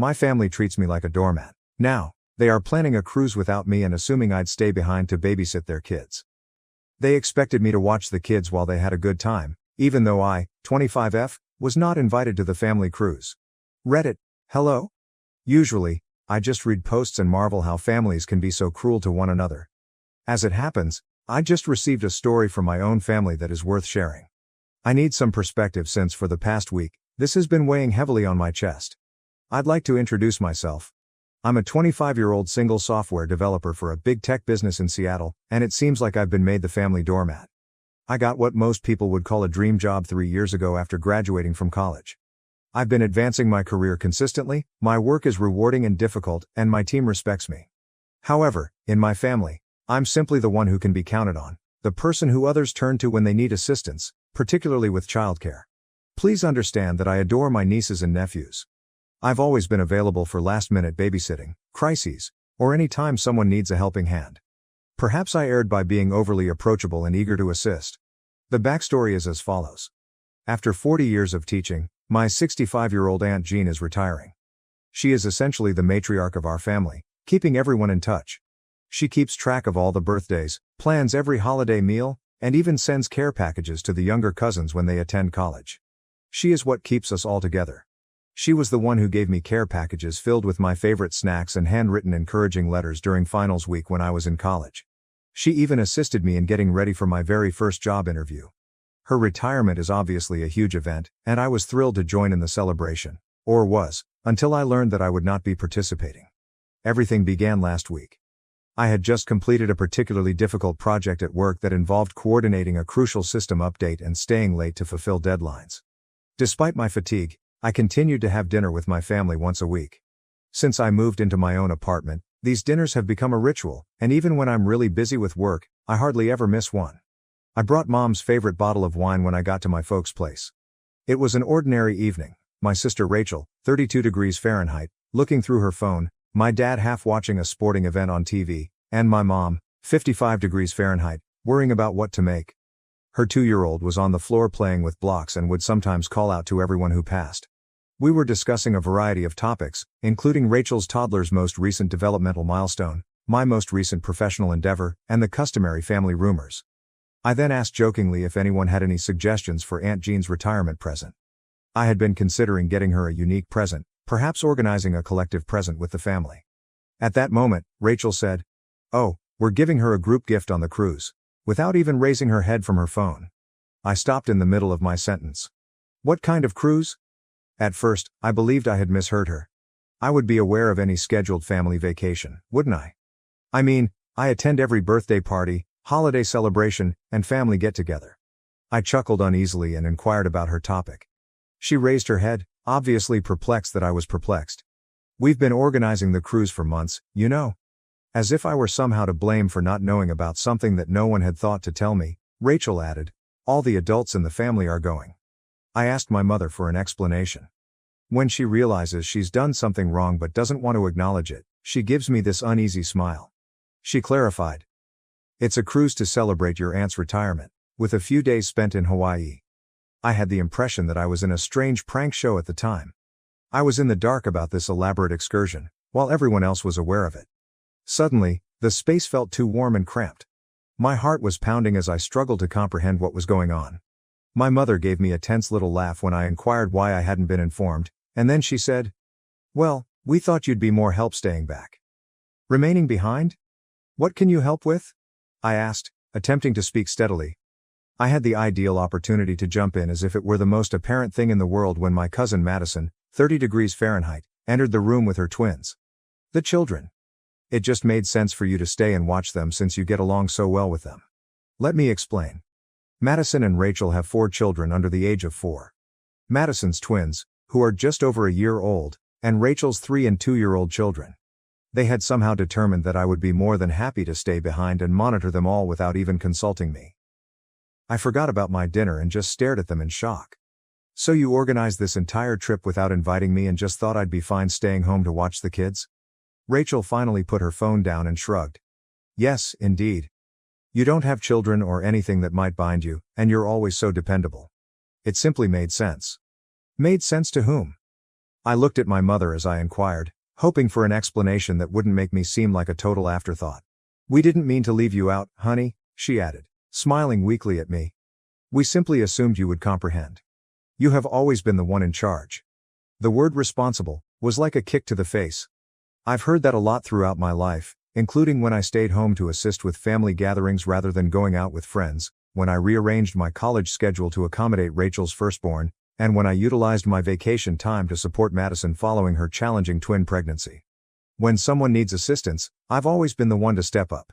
My family treats me like a doormat. Now, they are planning a cruise without me and assuming I'd stay behind to babysit their kids. They expected me to watch the kids while they had a good time, even though I, 25F, was not invited to the family cruise. Reddit, hello? Usually, I just read posts and marvel how families can be so cruel to one another. As it happens, I just received a story from my own family that is worth sharing. I need some perspective since for the past week, this has been weighing heavily on my chest. I'd like to introduce myself. I'm a 25-year-old single software developer for a big tech business in Seattle, and it seems like I've been made the family doormat. I got what most people would call a dream job 3 years ago after graduating from college. I've been advancing my career consistently, my work is rewarding and difficult, and my team respects me. However, in my family, I'm simply the one who can be counted on, the person who others turn to when they need assistance, particularly with childcare. Please understand that I adore my nieces and nephews. I've always been available for last-minute babysitting, crises, or any time someone needs a helping hand. Perhaps I erred by being overly approachable and eager to assist. The backstory is as follows. After 40 years of teaching, my 65-year-old Aunt Jean is retiring. She is essentially the matriarch of our family, keeping everyone in touch. She keeps track of all the birthdays, plans every holiday meal, and even sends care packages to the younger cousins when they attend college. She is what keeps us all together. She was the one who gave me care packages filled with my favorite snacks and handwritten encouraging letters during finals week when I was in college. She even assisted me in getting ready for my very first job interview. Her retirement is obviously a huge event, and I was thrilled to join in the celebration, or was, until I learned that I would not be participating. Everything began last week. I had just completed a particularly difficult project at work that involved coordinating a crucial system update and staying late to fulfill deadlines. Despite my fatigue, I continued to have dinner with my family once a week. Since I moved into my own apartment, these dinners have become a ritual, and even when I'm really busy with work, I hardly ever miss one. I brought Mom's favorite bottle of wine when I got to my folks' place. It was an ordinary evening, my sister Rachel, 32 degrees Fahrenheit, looking through her phone, my dad half watching a sporting event on TV, and my mom, 55 degrees Fahrenheit, worrying about what to make. Her 2-year-old was on the floor playing with blocks and would sometimes call out to everyone who passed. We were discussing a variety of topics, including Rachel's toddler's most recent developmental milestone, my most recent professional endeavor, and the customary family rumors. I then asked jokingly if anyone had any suggestions for Aunt Jean's retirement present. I had been considering getting her a unique present, perhaps organizing a collective present with the family. At that moment, Rachel said, "Oh, we're giving her a group gift on the cruise," without even raising her head from her phone. I stopped in the middle of my sentence. What kind of cruise? At first, I believed I had misheard her. I would be aware of any scheduled family vacation, wouldn't I? I mean, I attend every birthday party, holiday celebration, and family get-together. I chuckled uneasily and inquired about her topic. She raised her head, obviously perplexed that I was perplexed. "We've been organizing the cruise for months, you know." As if I were somehow to blame for not knowing about something that no one had thought to tell me, Rachel added, "All the adults in the family are going." I asked my mother for an explanation. When she realizes she's done something wrong but doesn't want to acknowledge it, she gives me this uneasy smile. She clarified. "It's a cruise to celebrate your aunt's retirement, with a few days spent in Hawaii." I had the impression that I was in a strange prank show at the time. I was in the dark about this elaborate excursion, while everyone else was aware of it. Suddenly, the space felt too warm and cramped. My heart was pounding as I struggled to comprehend what was going on. My mother gave me a tense little laugh when I inquired why I hadn't been informed, and then she said, "Well, we thought you'd be more help staying back." "Remaining behind? What can you help with?" I asked, attempting to speak steadily. I had the ideal opportunity to jump in as if it were the most apparent thing in the world when my cousin Madison, 30 degrees Fahrenheit, entered the room with her twins. "The children. It just made sense for you to stay and watch them since you get along so well with them." Let me explain. Madison and Rachel have 4 children under the age of 4. Madison's twins, who are just over a year old, and Rachel's 3 and 2-year-old children. They had somehow determined that I would be more than happy to stay behind and monitor them all without even consulting me. I forgot about my dinner and just stared at them in shock. "So you organized this entire trip without inviting me and just thought I'd be fine staying home to watch the kids?" Rachel finally put her phone down and shrugged. "Yes, indeed. You don't have children or anything that might bind you, and you're always so dependable. It simply made sense." Made sense to whom? I looked at my mother as I inquired, hoping for an explanation that wouldn't make me seem like a total afterthought. "We didn't mean to leave you out, honey," she added, smiling weakly at me. "We simply assumed you would comprehend. You have always been the one in charge." The word responsible was like a kick to the face. I've heard that a lot throughout my life, including when I stayed home to assist with family gatherings rather than going out with friends, when I rearranged my college schedule to accommodate Rachel's firstborn, and when I utilized my vacation time to support Madison following her challenging twin pregnancy. When someone needs assistance, I've always been the one to step up.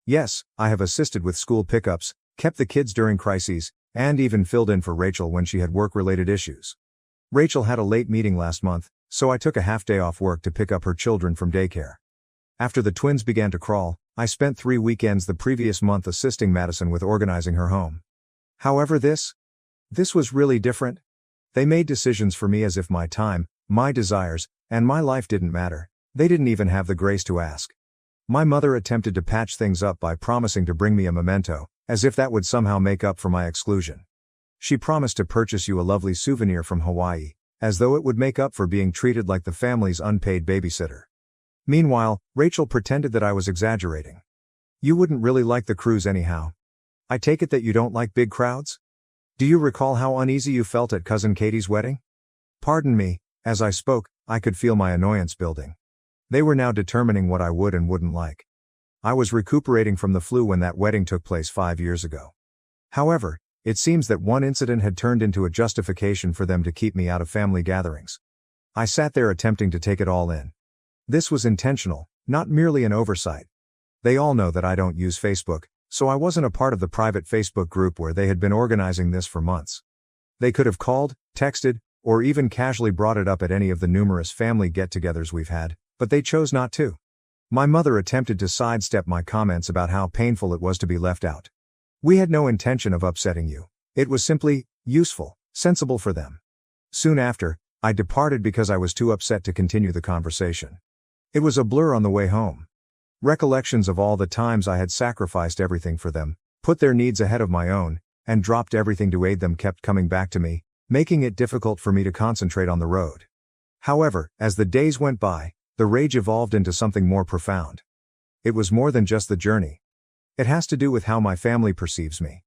Yes, I have assisted with school pickups, kept the kids during crises, and even filled in for Rachel when she had work-related issues. Rachel had a late meeting last month, so I took a half day off work to pick up her children from daycare. After the twins began to crawl, I spent 3 weekends the previous month assisting Madison with organizing her home. However, this was really different. They made decisions for me as if my time, my desires, and my life didn't matter. They didn't even have the grace to ask. My mother attempted to patch things up by promising to bring me a memento, as if that would somehow make up for my exclusion. She promised to purchase you a lovely souvenir from Hawaii, as though it would make up for being treated like the family's unpaid babysitter. Meanwhile, Rachel pretended that I was exaggerating. "You wouldn't really like the cruise anyhow. I take it that you don't like big crowds? Do you recall how uneasy you felt at Cousin Katie's wedding?" Pardon me, as I spoke, I could feel my annoyance building. They were now determining what I would and wouldn't like. I was recuperating from the flu when that wedding took place 5 years ago. However, it seems that one incident had turned into a justification for them to keep me out of family gatherings. I sat there attempting to take it all in. This was intentional, not merely an oversight. They all know that I don't use Facebook, so I wasn't a part of the private Facebook group where they had been organizing this for months. They could have called, texted, or even casually brought it up at any of the numerous family get-togethers we've had, but they chose not to. My mother attempted to sidestep my comments about how painful it was to be left out. "We had no intention of upsetting you. It was simply useful, sensible for them." Soon after, I departed because I was too upset to continue the conversation. It was a blur on the way home. Recollections of all the times I had sacrificed everything for them, put their needs ahead of my own, and dropped everything to aid them kept coming back to me, making it difficult for me to concentrate on the road. However, as the days went by, the rage evolved into something more profound. It was more than just the journey. It has to do with how my family perceives me.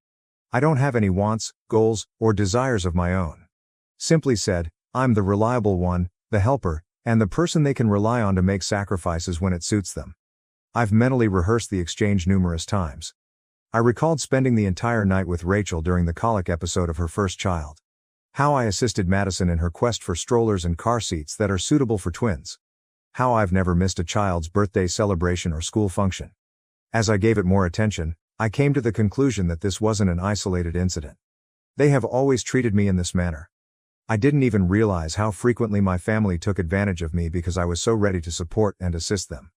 I don't have any wants, goals, or desires of my own. Simply said, I'm the reliable one, the helper, and the person they can rely on to make sacrifices when it suits them. I've mentally rehearsed the exchange numerous times. I recalled spending the entire night with Rachel during the colic episode of her first child. How I assisted Madison in her quest for strollers and car seats that are suitable for twins. How I've never missed a child's birthday celebration or school function. As I gave it more attention, I came to the conclusion that this wasn't an isolated incident. They have always treated me in this manner. I didn't even realize how frequently my family took advantage of me because I was so ready to support and assist them.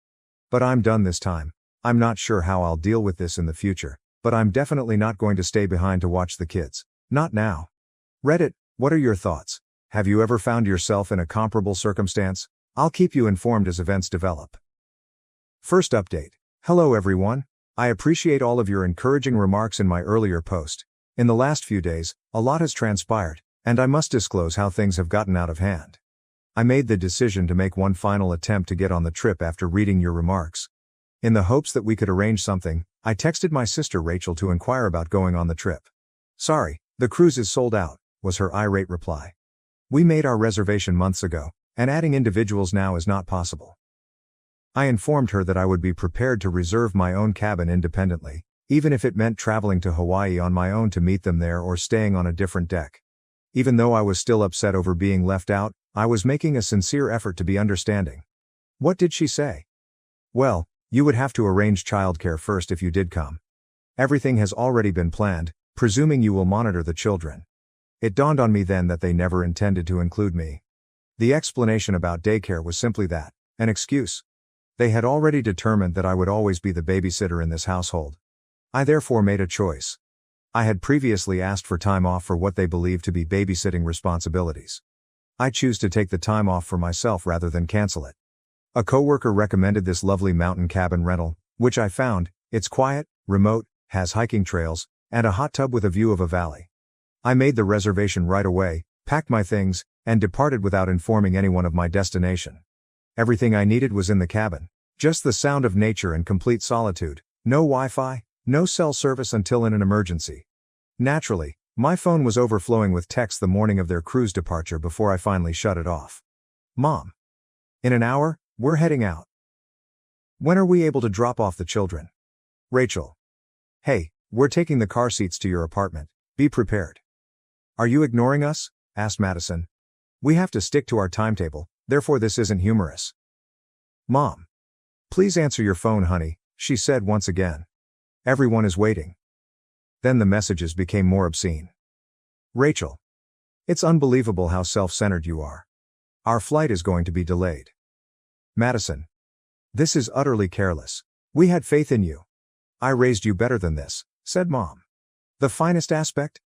But I'm done this time. I'm not sure how I'll deal with this in the future, but I'm definitely not going to stay behind to watch the kids. Not now. Reddit, what are your thoughts? Have you ever found yourself in a comparable circumstance? I'll keep you informed as events develop. First update. Hello everyone. I appreciate all of your encouraging remarks in my earlier post. In the last few days, a lot has transpired, and I must disclose how things have gotten out of hand. I made the decision to make one final attempt to get on the trip after reading your remarks. In the hopes that we could arrange something, I texted my sister Rachel to inquire about going on the trip. "Sorry, the cruise is sold out," was her irate reply. "We made our reservation months ago, and adding individuals now is not possible." I informed her that I would be prepared to reserve my own cabin independently, even if it meant traveling to Hawaii on my own to meet them there or staying on a different deck. Even though I was still upset over being left out, I was making a sincere effort to be understanding. What did she say? "Well, you would have to arrange childcare first if you did come. Everything has already been planned, presuming you will monitor the children." It dawned on me then that they never intended to include me. The explanation about daycare was simply that, an excuse. They had already determined that I would always be the babysitter in this household. I therefore made a choice. I had previously asked for time off for what they believed to be babysitting responsibilities. I choose to take the time off for myself rather than cancel it. A coworker recommended this lovely mountain cabin rental, which I found. It's quiet, remote, has hiking trails, and a hot tub with a view of a valley. I made the reservation right away, packed my things, and departed without informing anyone of my destination. Everything I needed was in the cabin. Just the sound of nature and complete solitude. No Wi-Fi, no cell service until in an emergency. Naturally, my phone was overflowing with texts the morning of their cruise departure before I finally shut it off. Mom. In an hour, we're heading out. When are we able to drop off the children? Rachel. Hey, we're taking the car seats to your apartment. Be prepared. Are you ignoring us? Asked Madison. We have to stick to our timetable, therefore this isn't humorous. Mom. Please answer your phone, honey, she said once again. Everyone is waiting. Then the messages became more obscene. Rachel. It's unbelievable how self-centered you are. Our flight is going to be delayed. Madison. This is utterly careless. We had faith in you. I raised you better than this, said Mom. The finest aspect?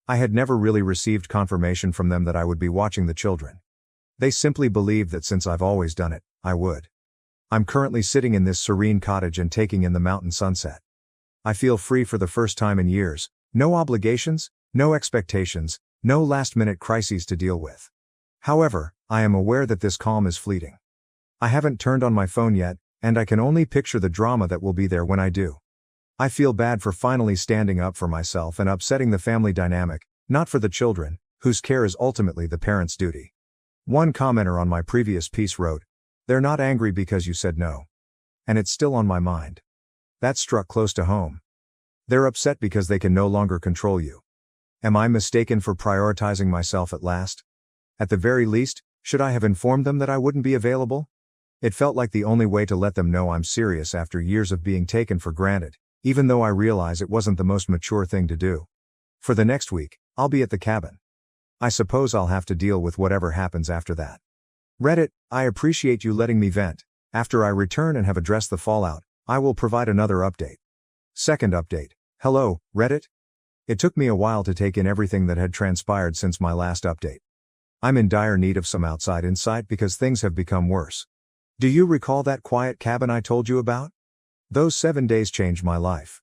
I had never really received confirmation from them that I would be watching the children. They simply believed that since I've always done it, I would. I'm currently sitting in this serene cottage and taking in the mountain sunset. I feel free for the first time in years, no obligations, no expectations, no last-minute crises to deal with. However, I am aware that this calm is fleeting. I haven't turned on my phone yet, and I can only picture the drama that will be there when I do. I feel bad for finally standing up for myself and upsetting the family dynamic, not for the children, whose care is ultimately the parents' duty. One commenter on my previous piece wrote, "They're not angry because you said no. And it's still on my mind." That struck close to home. They're upset because they can no longer control you. Am I mistaken for prioritizing myself at last? At the very least, should I have informed them that I wouldn't be available? It felt like the only way to let them know I'm serious after years of being taken for granted, even though I realize it wasn't the most mature thing to do. For the next week, I'll be at the cabin. I suppose I'll have to deal with whatever happens after that. Reddit, I appreciate you letting me vent. After I return and have addressed the fallout, I will provide another update. Second update. Hello, Reddit? It took me a while to take in everything that had transpired since my last update. I'm in dire need of some outside insight because things have become worse. Do you recall that quiet cabin I told you about? Those 7 days changed my life.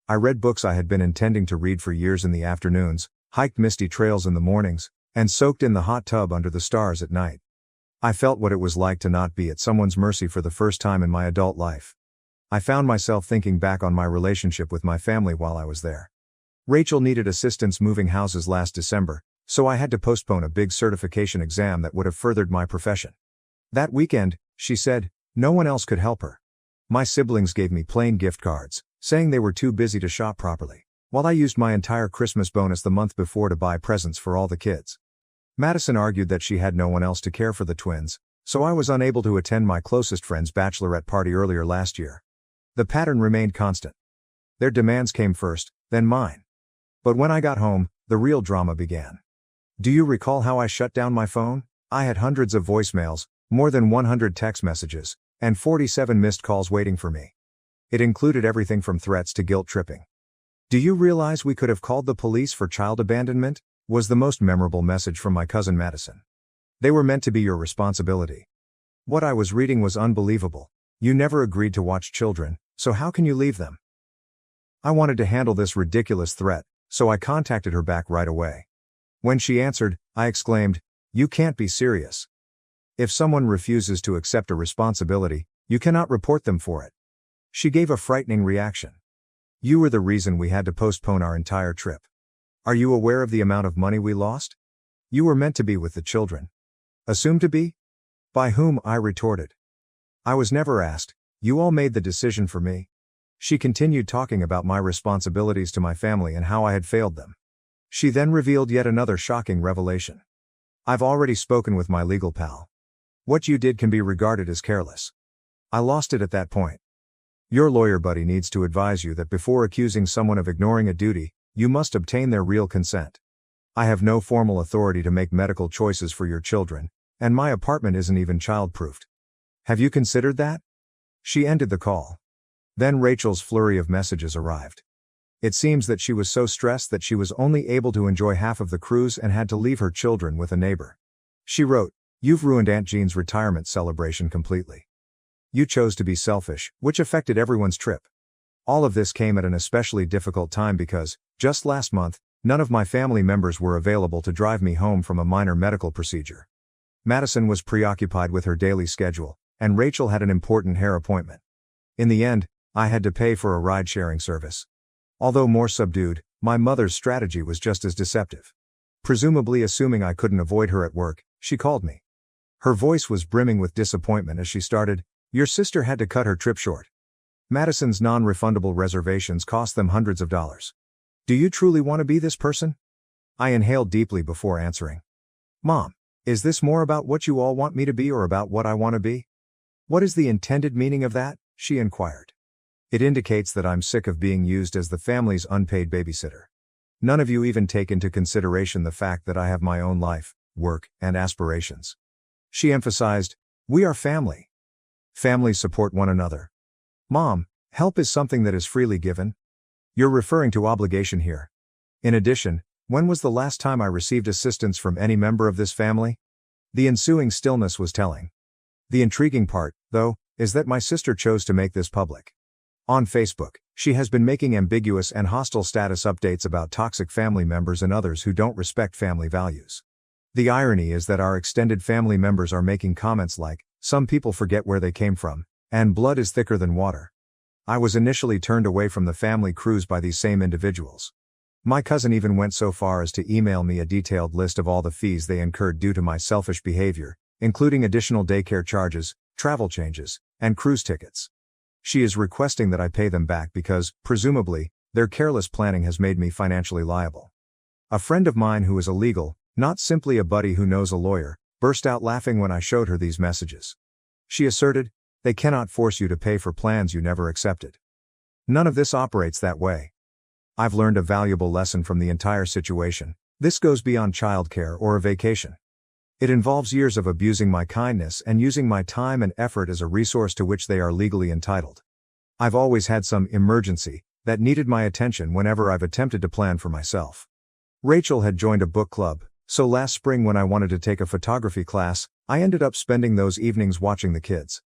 I read books I had been intending to read for years in the afternoons, hiked misty trails in the mornings, and soaked in the hot tub under the stars at night. I felt what it was like to not be at someone's mercy for the first time in my adult life. I found myself thinking back on my relationship with my family while I was there. Rachel needed assistance moving houses last December, so I had to postpone a big certification exam that would have furthered my profession. That weekend, she said, no one else could help her. My siblings gave me plain gift cards, saying they were too busy to shop properly, while I used my entire Christmas bonus the month before to buy presents for all the kids. Madison argued that she had no one else to care for the twins, so I was unable to attend my closest friend's bachelorette party earlier last year. The pattern remained constant. Their demands came first, then mine. But when I got home, the real drama began. Do you recall how I shut down my phone? I had hundreds of voicemails, more than 100 text messages, and 47 missed calls waiting for me. It included everything from threats to guilt tripping. Do you realize we could have called the police for child abandonment? Was the most memorable message from my cousin Madison. They were meant to be your responsibility. What I was reading was unbelievable. You never agreed to watch children, so how can you leave them? I wanted to handle this ridiculous threat, so I contacted her back right away. When she answered, I exclaimed, "You can't be serious. If someone refuses to accept a responsibility, you cannot report them for it." She gave a frightening reaction. "You were the reason we had to postpone our entire trip. Are you aware of the amount of money we lost? You were meant to be with the children. Assumed to be? By whom?" I retorted. "I was never asked. You all made the decision for me." She continued talking about my responsibilities to my family and how I had failed them. She then revealed yet another shocking revelation. "I've already spoken with my legal pal. What you did can be regarded as careless." I lost it at that point. "Your lawyer buddy needs to advise you that before accusing someone of ignoring a duty, you must obtain their real consent. I have no formal authority to make medical choices for your children, and my apartment isn't even child-proofed. Have you considered that?" She ended the call. Then Rachel's flurry of messages arrived. It seems that she was so stressed that she was only able to enjoy half of the cruise and had to leave her children with a neighbor. She wrote, "You've ruined Aunt Jean's retirement celebration completely. You chose to be selfish, which affected everyone's trip. All of this came at an especially difficult time because, just last month, None of my family members were available to drive me home from a minor medical procedure. Madison was preoccupied with her daily schedule, and Rachel had an important hair appointment. In the end, I had to pay for a ride-sharing service. Although more subdued, my mother's strategy was just as deceptive. Presumably assuming I couldn't avoid her at work, she called me. Her voice was brimming with disappointment as she started, "Your sister had to cut her trip short. Madison's non-refundable reservations cost them hundreds of dollars. Do you truly want to be this person?" I inhaled deeply before answering. "Mom, is this more about what you all want me to be or about what I want to be?" "What is the intended meaning of that?" she inquired. "It indicates that I'm sick of being used as the family's unpaid babysitter. None of you even take into consideration the fact that I have my own life, work, and aspirations." She emphasized, "We are family. Families support one another. Mom, help is something that is freely given. You're referring to obligation here. In addition, when was the last time I received assistance from any member of this family?" The ensuing stillness was telling. The intriguing part, though, is that my sister chose to make this public. On Facebook, she has been making ambiguous and hostile status updates about toxic family members and others who don't respect family values. The irony is that our extended family members are making comments like, "Some people forget where they came from," and "blood is thicker than water." I was initially turned away from the family cruise by these same individuals. My cousin even went so far as to email me a detailed list of all the fees they incurred due to my selfish behavior, including additional daycare charges, travel changes, and cruise tickets. She is requesting that I pay them back because, presumably, their careless planning has made me financially liable. A friend of mine who is a legal, not simply a buddy who knows a lawyer, burst out laughing when I showed her these messages. She asserted, "They cannot force you to pay for plans you never accepted. None of this operates that way." I've learned a valuable lesson from the entire situation. This goes beyond childcare or a vacation. It involves years of abusing my kindness and using my time and effort as a resource to which they are legally entitled. I've always had some emergency that needed my attention whenever I've attempted to plan for myself. Rachel had joined a book club, so last spring when I wanted to take a photography class, I ended up spending those evenings watching the kids.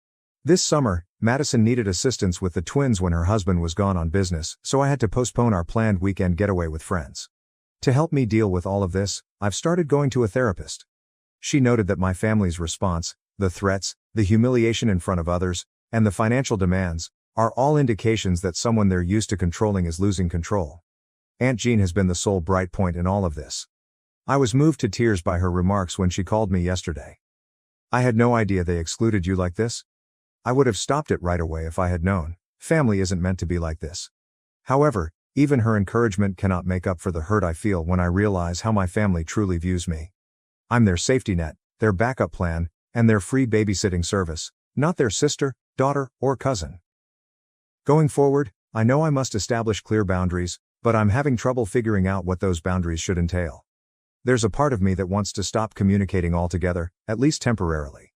This summer, Madison needed assistance with the twins when her husband was gone on business, so I had to postpone our planned weekend getaway with friends. To help me deal with all of this, I've started going to a therapist. She noted that my family's response, the threats, the humiliation in front of others, and the financial demands, are all indications that someone they're used to controlling is losing control. Aunt Jean has been the sole bright point in all of this. I was moved to tears by her remarks when she called me yesterday. "I had no idea they excluded you like this. I would have stopped it right away if I had known. Family isn't meant to be like this." However, even her encouragement cannot make up for the hurt I feel when I realize how my family truly views me. I'm their safety net, their backup plan, and their free babysitting service, not their sister, daughter, or cousin. Going forward, I know I must establish clear boundaries, but I'm having trouble figuring out what those boundaries should entail. There's a part of me that wants to stop communicating altogether, at least temporarily.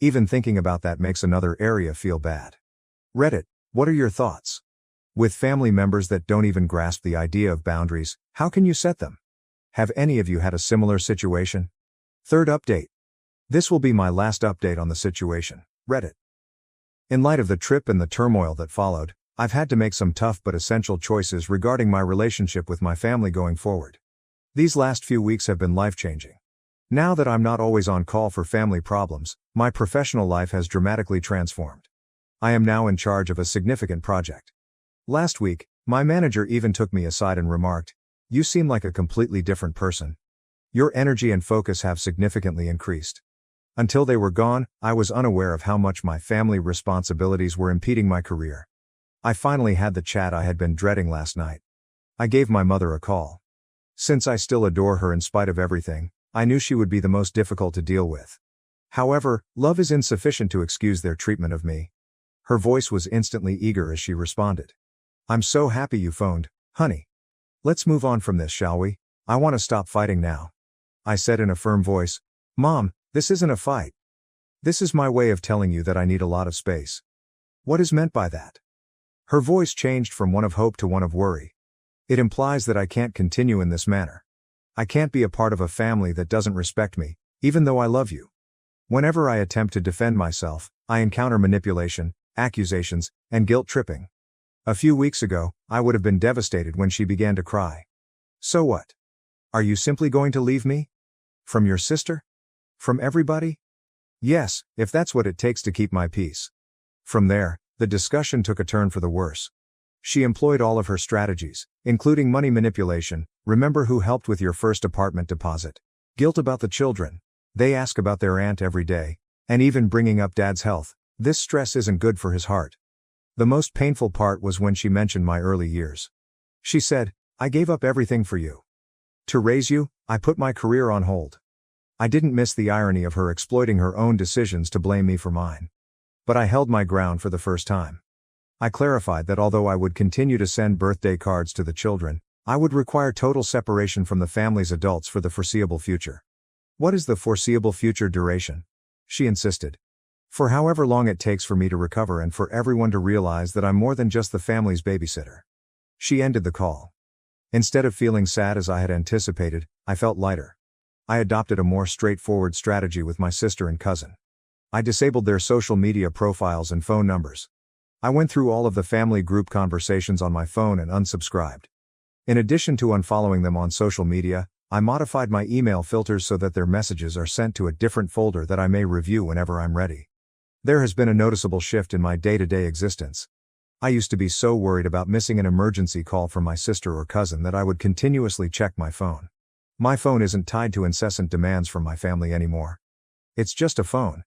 Even thinking about that makes another area feel bad. Reddit, what are your thoughts? With family members that don't even grasp the idea of boundaries, how can you set them? Have any of you had a similar situation? Third update. This will be my last update on the situation. Reddit. In light of the trip and the turmoil that followed, I've had to make some tough but essential choices regarding my relationship with my family going forward. These last few weeks have been life-changing. Now that I'm not always on call for family problems, my professional life has dramatically transformed. I am now in charge of a significant project. Last week, my manager even took me aside and remarked, "You seem like a completely different person. Your energy and focus have significantly increased." Until they were gone, I was unaware of how much my family responsibilities were impeding my career. I finally had the chat I had been dreading last night. I gave my mother a call. Since I still adore her in spite of everything, I knew she would be the most difficult to deal with. However, love is insufficient to excuse their treatment of me. Her voice was instantly eager as she responded. "I'm so happy you phoned, honey. Let's move on from this, shall we? I want to stop fighting now." I said in a firm voice, "Mom, this isn't a fight. This is my way of telling you that I need a lot of space." "What is meant by that?" Her voice changed from one of hope to one of worry. "It implies that I can't continue in this manner. I can't be a part of a family that doesn't respect me, even though I love you. Whenever I attempt to defend myself, I encounter manipulation, accusations, and guilt tripping." A few weeks ago, I would have been devastated when she began to cry. So what? Are you simply going to leave me? From your sister? From everybody? Yes, if that's what it takes to keep my peace. From there, the discussion took a turn for the worse. She employed all of her strategies, including money manipulation. Remember who helped with your first apartment deposit? Guilt about the children. They ask about their aunt every day. And even bringing up dad's health. This stress isn't good for his heart. The most painful part was when she mentioned my early years. She said, I gave up everything for you. To raise you, I put my career on hold. I didn't miss the irony of her exploiting her own decisions to blame me for mine. But I held my ground for the first time. I clarified that although I would continue to send birthday cards to the children, I would require total separation from the family's adults for the foreseeable future. What is the foreseeable future duration? She insisted. For however long it takes for me to recover and for everyone to realize that I'm more than just the family's babysitter. She ended the call. Instead of feeling sad as I had anticipated, I felt lighter. I adopted a more straightforward strategy with my sister and cousin. I disabled their social media profiles and phone numbers. I went through all of the family group conversations on my phone and unsubscribed. In addition to unfollowing them on social media, I modified my email filters so that their messages are sent to a different folder that I may review whenever I'm ready. There has been a noticeable shift in my day-to-day existence. I used to be so worried about missing an emergency call from my sister or cousin that I would continuously check my phone. My phone isn't tied to incessant demands from my family anymore. It's just a phone.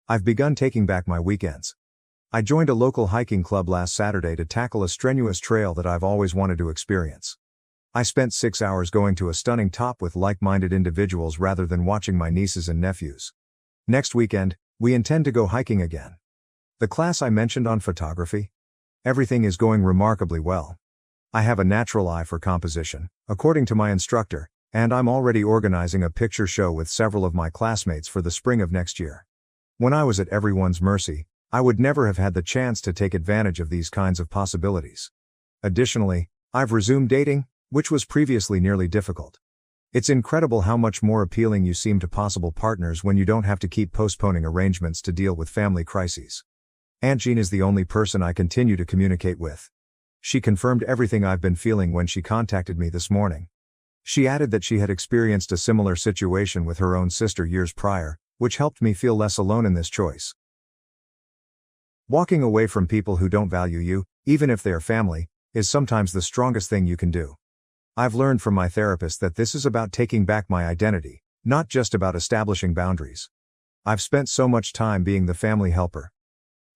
I've begun taking back my weekends. I joined a local hiking club last Saturday to tackle a strenuous trail that I've always wanted to experience. I spent 6 hours going to a stunning top with like-minded individuals rather than watching my nieces and nephews. Next weekend, we intend to go hiking again. The class I mentioned on photography? Everything is going remarkably well. I have a natural eye for composition, according to my instructor, and I'm already organizing a picture show with several of my classmates for the spring of next year. When I was at everyone's mercy, I would never have had the chance to take advantage of these kinds of possibilities. Additionally, I've resumed dating, which was previously nearly difficult. It's incredible how much more appealing you seem to possible partners when you don't have to keep postponing arrangements to deal with family crises. Aunt Jean is the only person I continue to communicate with. She confirmed everything I've been feeling when she contacted me this morning. She added that she had experienced a similar situation with her own sister years prior, which helped me feel less alone in this choice. Walking away from people who don't value you, even if they are family, is sometimes the strongest thing you can do. I've learned from my therapist that this is about taking back my identity, not just about establishing boundaries. I've spent so much time being the family helper,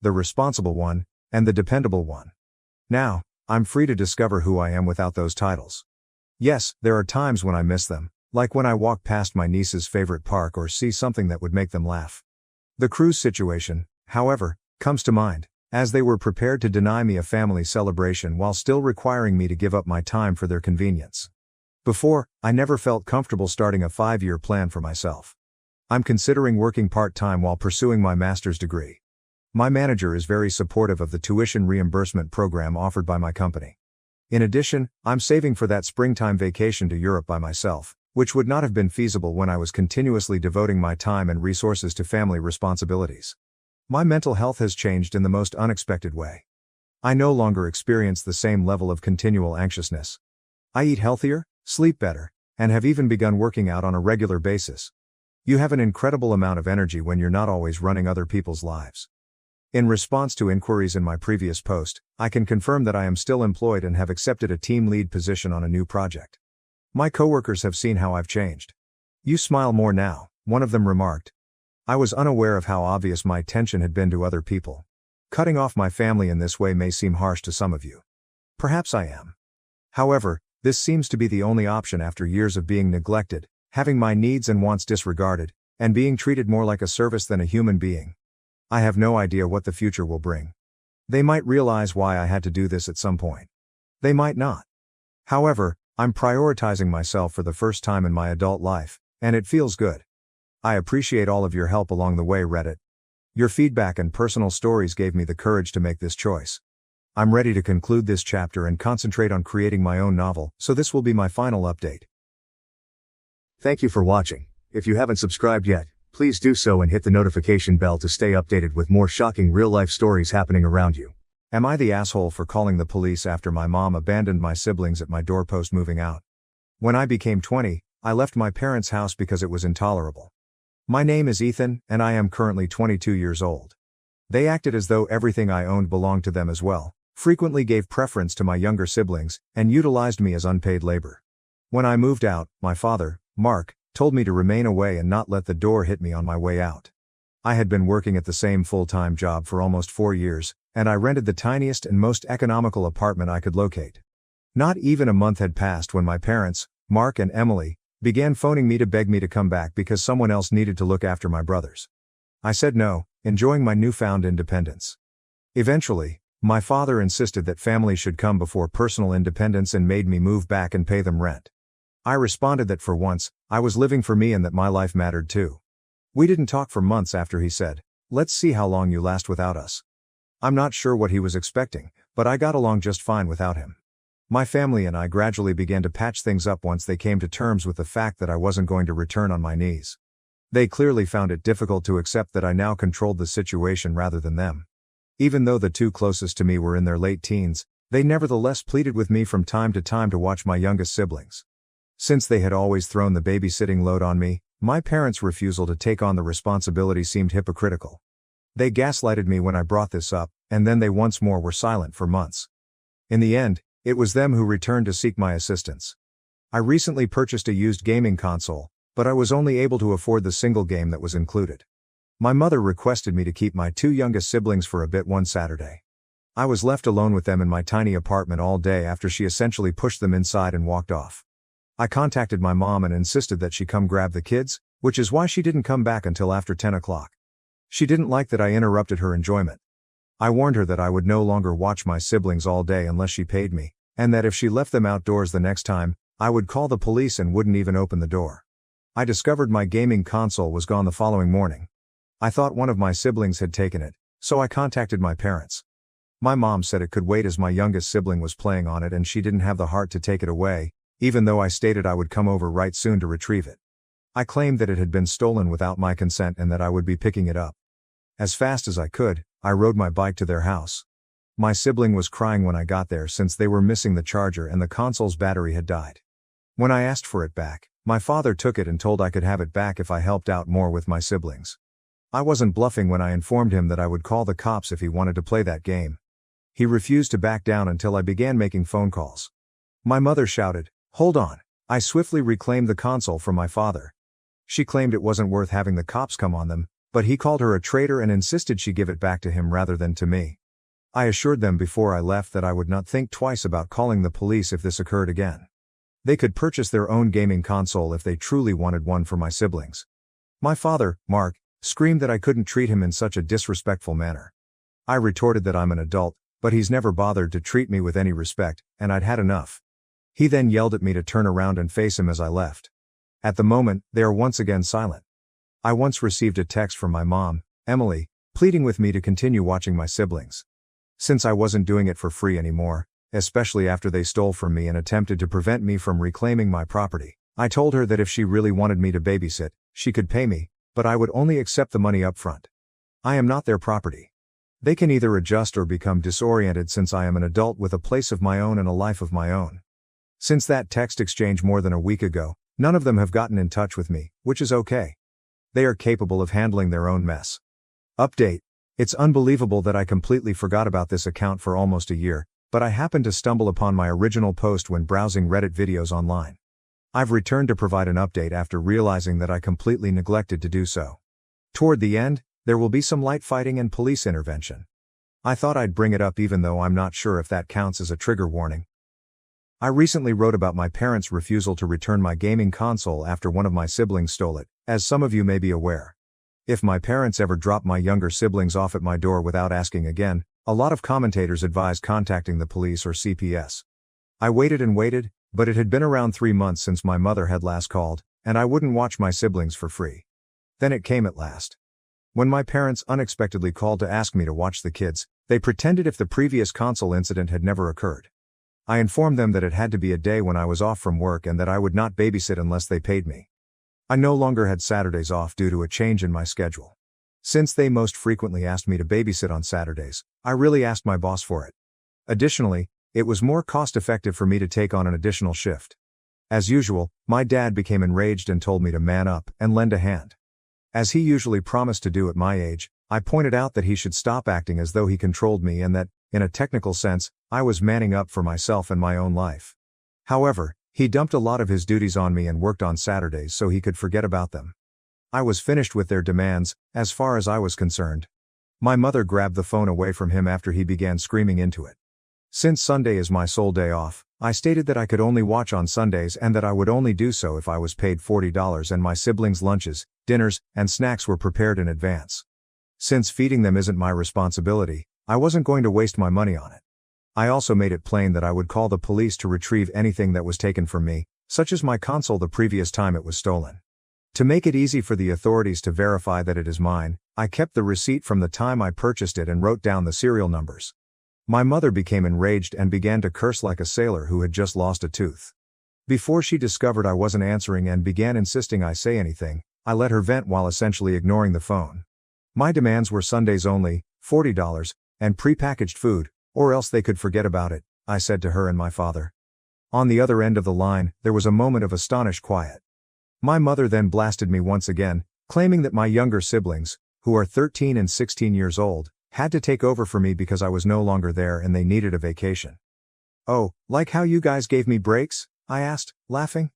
the responsible one, and the dependable one. Now, I'm free to discover who I am without those titles. Yes, there are times when I miss them, like when I walk past my niece's favorite park or see something that would make them laugh. The cruise situation, however, comes to mind, as they were prepared to deny me a family celebration while still requiring me to give up my time for their convenience. Before, I never felt comfortable starting a 5-year plan for myself. I'm considering working part-time while pursuing my master's degree. My manager is very supportive of the tuition reimbursement program offered by my company. In addition, I'm saving for that springtime vacation to Europe by myself, which would not have been feasible when I was continuously devoting my time and resources to family responsibilities. My mental health has changed in the most unexpected way. I no longer experience the same level of continual anxiousness. I eat healthier, sleep better, and have even begun working out on a regular basis. You have an incredible amount of energy when you're not always running other people's lives. In response to inquiries in my previous post, I can confirm that I am still employed and have accepted a team lead position on a new project. My coworkers have seen how I've changed. You smile more now, one of them remarked. I was unaware of how obvious my attention had been to other people. Cutting off my family in this way may seem harsh to some of you. Perhaps I am. However, this seems to be the only option after years of being neglected, having my needs and wants disregarded, and being treated more like a service than a human being. I have no idea what the future will bring. They might realize why I had to do this at some point. They might not. However, I'm prioritizing myself for the first time in my adult life, and it feels good. I appreciate all of your help along the way, Reddit. Your feedback and personal stories gave me the courage to make this choice. I'm ready to conclude this chapter and concentrate on creating my own novel, so this will be my final update. Thank you for watching. If you haven't subscribed yet, please do so and hit the notification bell to stay updated with more shocking real-life stories happening around you. Am I the asshole for calling the police after my mom abandoned my siblings at my doorpost moving out? When I became 20, I left my parents' house because it was intolerable. My name is Ethan, and I am currently 22 years old. They acted as though everything I owned belonged to them as well, frequently gave preference to my younger siblings, and utilized me as unpaid labor. When I moved out, my father, Mark, told me to remain away and not let the door hit me on my way out. I had been working at the same full-time job for almost 4 years, and I rented the tiniest and most economical apartment I could locate. Not even a month had passed when my parents, Mark and Emily, began phoning me to beg me to come back because someone else needed to look after my brothers. I said no, enjoying my newfound independence. Eventually, my father insisted that family should come before personal independence and made me move back and pay them rent. I responded that for once, I was living for me and that my life mattered too. We didn't talk for months after he said, "Let's see how long you last without us." I'm not sure what he was expecting, but I got along just fine without him. My family and I gradually began to patch things up once they came to terms with the fact that I wasn't going to return on my knees. They clearly found it difficult to accept that I now controlled the situation rather than them. Even though the two closest to me were in their late teens, they nevertheless pleaded with me from time to time to watch my youngest siblings. Since they had always thrown the babysitting load on me, my parents' refusal to take on the responsibility seemed hypocritical. They gaslighted me when I brought this up, and then they once more were silent for months. In the end, it was them who returned to seek my assistance. I recently purchased a used gaming console, but I was only able to afford the single game that was included. My mother requested me to keep my two youngest siblings for a bit one Saturday. I was left alone with them in my tiny apartment all day after she essentially pushed them inside and walked off. I contacted my mom and insisted that she come grab the kids, which is why she didn't come back until after 10 o'clock. She didn't like that I interrupted her enjoyment. I warned her that I would no longer watch my siblings all day unless she paid me, and that if she left them outdoors the next time, I would call the police and wouldn't even open the door. I discovered my gaming console was gone the following morning. I thought one of my siblings had taken it, so I contacted my parents. My mom said it could wait as my youngest sibling was playing on it and she didn't have the heart to take it away, even though I stated I would come over right soon to retrieve it. I claimed that it had been stolen without my consent and that I would be picking it up. As fast as I could, I rode my bike to their house. My sibling was crying when I got there since they were missing the charger and the console's battery had died. When I asked for it back, my father took it and told I could have it back if I helped out more with my siblings. I wasn't bluffing when I informed him that I would call the cops if he wanted to play that game. He refused to back down until I began making phone calls. My mother shouted, "Hold on." I swiftly reclaimed the console from my father. She claimed it wasn't worth having the cops come on them, but he called her a traitor and insisted she give it back to him rather than to me. I assured them before I left that I would not think twice about calling the police if this occurred again. They could purchase their own gaming console if they truly wanted one for my siblings. My father, Mark, screamed that I couldn't treat him in such a disrespectful manner. I retorted that I'm an adult, but he's never bothered to treat me with any respect, and I'd had enough. He then yelled at me to turn around and face him as I left. At the moment, they are once again silent. I once received a text from my mom, Emily, pleading with me to continue watching my siblings. Since I wasn't doing it for free anymore, especially after they stole from me and attempted to prevent me from reclaiming my property, I told her that if she really wanted me to babysit, she could pay me, but I would only accept the money up front. I am not their property. They can either adjust or become disoriented since I am an adult with a place of my own and a life of my own. Since that text exchange more than a week ago, none of them have gotten in touch with me, which is okay. They are capable of handling their own mess. Update. It's unbelievable that I completely forgot about this account for almost a year, but I happened to stumble upon my original post when browsing Reddit videos online. I've returned to provide an update after realizing that I completely neglected to do so. Toward the end, there will be some light fighting and police intervention. I thought I'd bring it up even though I'm not sure if that counts as a trigger warning. I recently wrote about my parents' refusal to return my gaming console after one of my siblings stole it, as some of you may be aware. If my parents ever drop my younger siblings off at my door without asking again, a lot of commentators advise contacting the police or CPS. I waited and waited, but it had been around 3 months since my mother had last called, and I wouldn't watch my siblings for free. Then it came at last. When my parents unexpectedly called to ask me to watch the kids, they pretended if the previous console incident had never occurred. I informed them that it had to be a day when I was off from work and that I would not babysit unless they paid me. I no longer had Saturdays off due to a change in my schedule. Since they most frequently asked me to babysit on Saturdays, I really asked my boss for it. Additionally, it was more cost-effective for me to take on an additional shift. As usual, my dad became enraged and told me to man up and lend a hand. As he usually promised to do at my age, I pointed out that he should stop acting as though he controlled me and that, in a technical sense, I was manning up for myself and my own life. However, he dumped a lot of his duties on me and worked on Saturdays so he could forget about them. I was finished with their demands, as far as I was concerned. My mother grabbed the phone away from him after he began screaming into it. Since Sunday is my sole day off, I stated that I could only watch on Sundays and that I would only do so if I was paid $40 and my siblings' lunches, dinners, and snacks were prepared in advance. Since feeding them isn't my responsibility, I wasn't going to waste my money on it. I also made it plain that I would call the police to retrieve anything that was taken from me, such as my console the previous time it was stolen. To make it easy for the authorities to verify that it is mine, I kept the receipt from the time I purchased it and wrote down the serial numbers. My mother became enraged and began to curse like a sailor who had just lost a tooth. Before she discovered I wasn't answering and began insisting I say anything, I let her vent while essentially ignoring the phone. My demands were Sundays only, $40, and prepackaged food, or else they could forget about it, I said to her and my father. On the other end of the line, there was a moment of astonished quiet. My mother then blasted me once again, claiming that my younger siblings, who are 13 and 16 years old, had to take over for me because I was no longer there and they needed a vacation. "Oh, like how you guys gave me breaks?" I asked, laughing.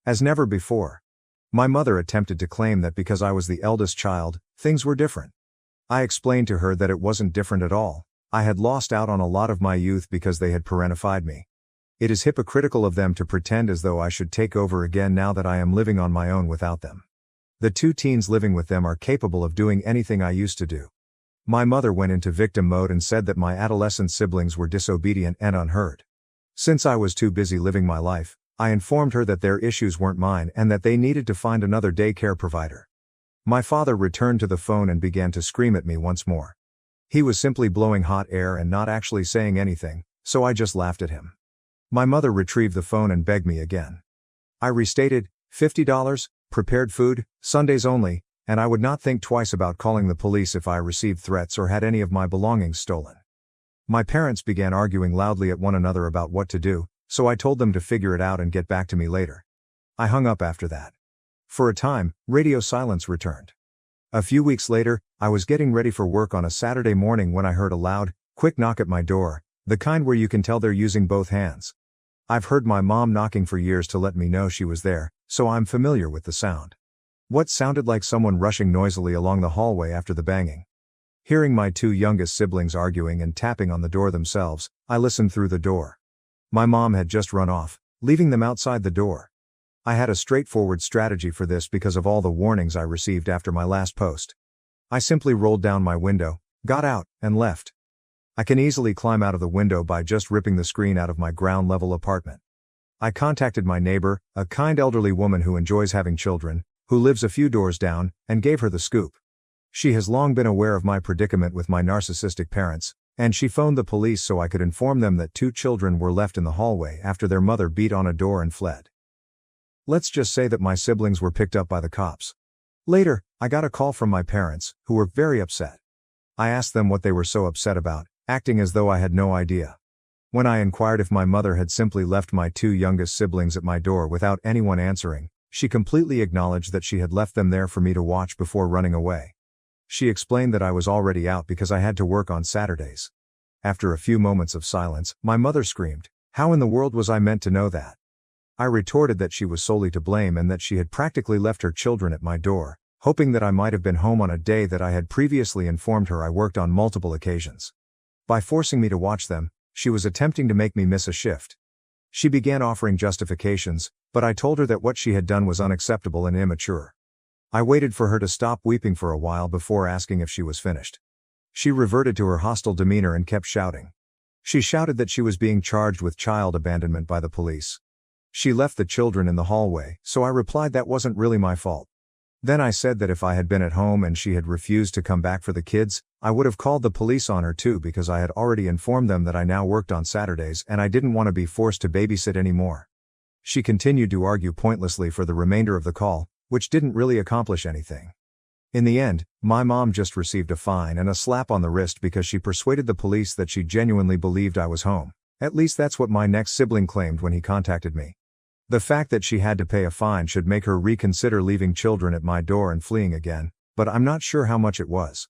As never before. My mother attempted to claim that because I was the eldest child, things were different. I explained to her that it wasn't different at all. I had lost out on a lot of my youth because they had parentified me. It is hypocritical of them to pretend as though I should take over again now that I am living on my own without them. The two teens living with them are capable of doing anything I used to do. My mother went into victim mode and said that my adolescent siblings were disobedient and unheard. Since I was too busy living my life, I informed her that their issues weren't mine and that they needed to find another daycare provider. My father returned to the phone and began to scream at me once more. He was simply blowing hot air and not actually saying anything, so I just laughed at him. My mother retrieved the phone and begged me again. I restated, $50, prepared food, Sundays only, and I would not think twice about calling the police if I received threats or had any of my belongings stolen. My parents began arguing loudly at one another about what to do, so I told them to figure it out and get back to me later. I hung up after that. For a time, radio silence returned. A few weeks later, I was getting ready for work on a Saturday morning when I heard a loud, quick knock at my door, the kind where you can tell they're using both hands. I've heard my mom knocking for years to let me know she was there, so I'm familiar with the sound. What sounded like someone rushing noisily along the hallway after the banging. Hearing my two youngest siblings arguing and tapping on the door themselves, I listened through the door. My mom had just run off, leaving them outside the door. I had a straightforward strategy for this because of all the warnings I received after my last post. I simply rolled down my window, got out, and left. I can easily climb out of the window by just ripping the screen out of my ground-level apartment. I contacted my neighbor, a kind elderly woman who enjoys having children, who lives a few doors down, and gave her the scoop. She has long been aware of my predicament with my narcissistic parents, and she phoned the police so I could inform them that two children were left in the hallway after their mother beat on a door and fled. Let's just say that my siblings were picked up by the cops. Later, I got a call from my parents, who were very upset. I asked them what they were so upset about, acting as though I had no idea. When I inquired if my mother had simply left my two youngest siblings at my door without anyone answering, she completely acknowledged that she had left them there for me to watch before running away. She explained that I was already out because I had to work on Saturdays. After a few moments of silence, my mother screamed, "How in the world was I meant to know that?" I retorted that she was solely to blame and that she had practically left her children at my door, hoping that I might have been home on a day that I had previously informed her I worked on multiple occasions. By forcing me to watch them, she was attempting to make me miss a shift. She began offering justifications, but I told her that what she had done was unacceptable and immature. I waited for her to stop weeping for a while before asking if she was finished. She reverted to her hostile demeanor and kept shouting. She shouted that she was being charged with child abandonment by the police. She left the children in the hallway, so I replied that wasn't really my fault. Then I said that if I had been at home and she had refused to come back for the kids, I would have called the police on her too because I had already informed them that I now worked on Saturdays and I didn't want to be forced to babysit anymore. She continued to argue pointlessly for the remainder of the call, which didn't really accomplish anything. In the end, my mom just received a fine and a slap on the wrist because she persuaded the police that she genuinely believed I was home. At least that's what my next sibling claimed when he contacted me. The fact that she had to pay a fine should make her reconsider leaving children at my door and fleeing again, but I'm not sure how much it was.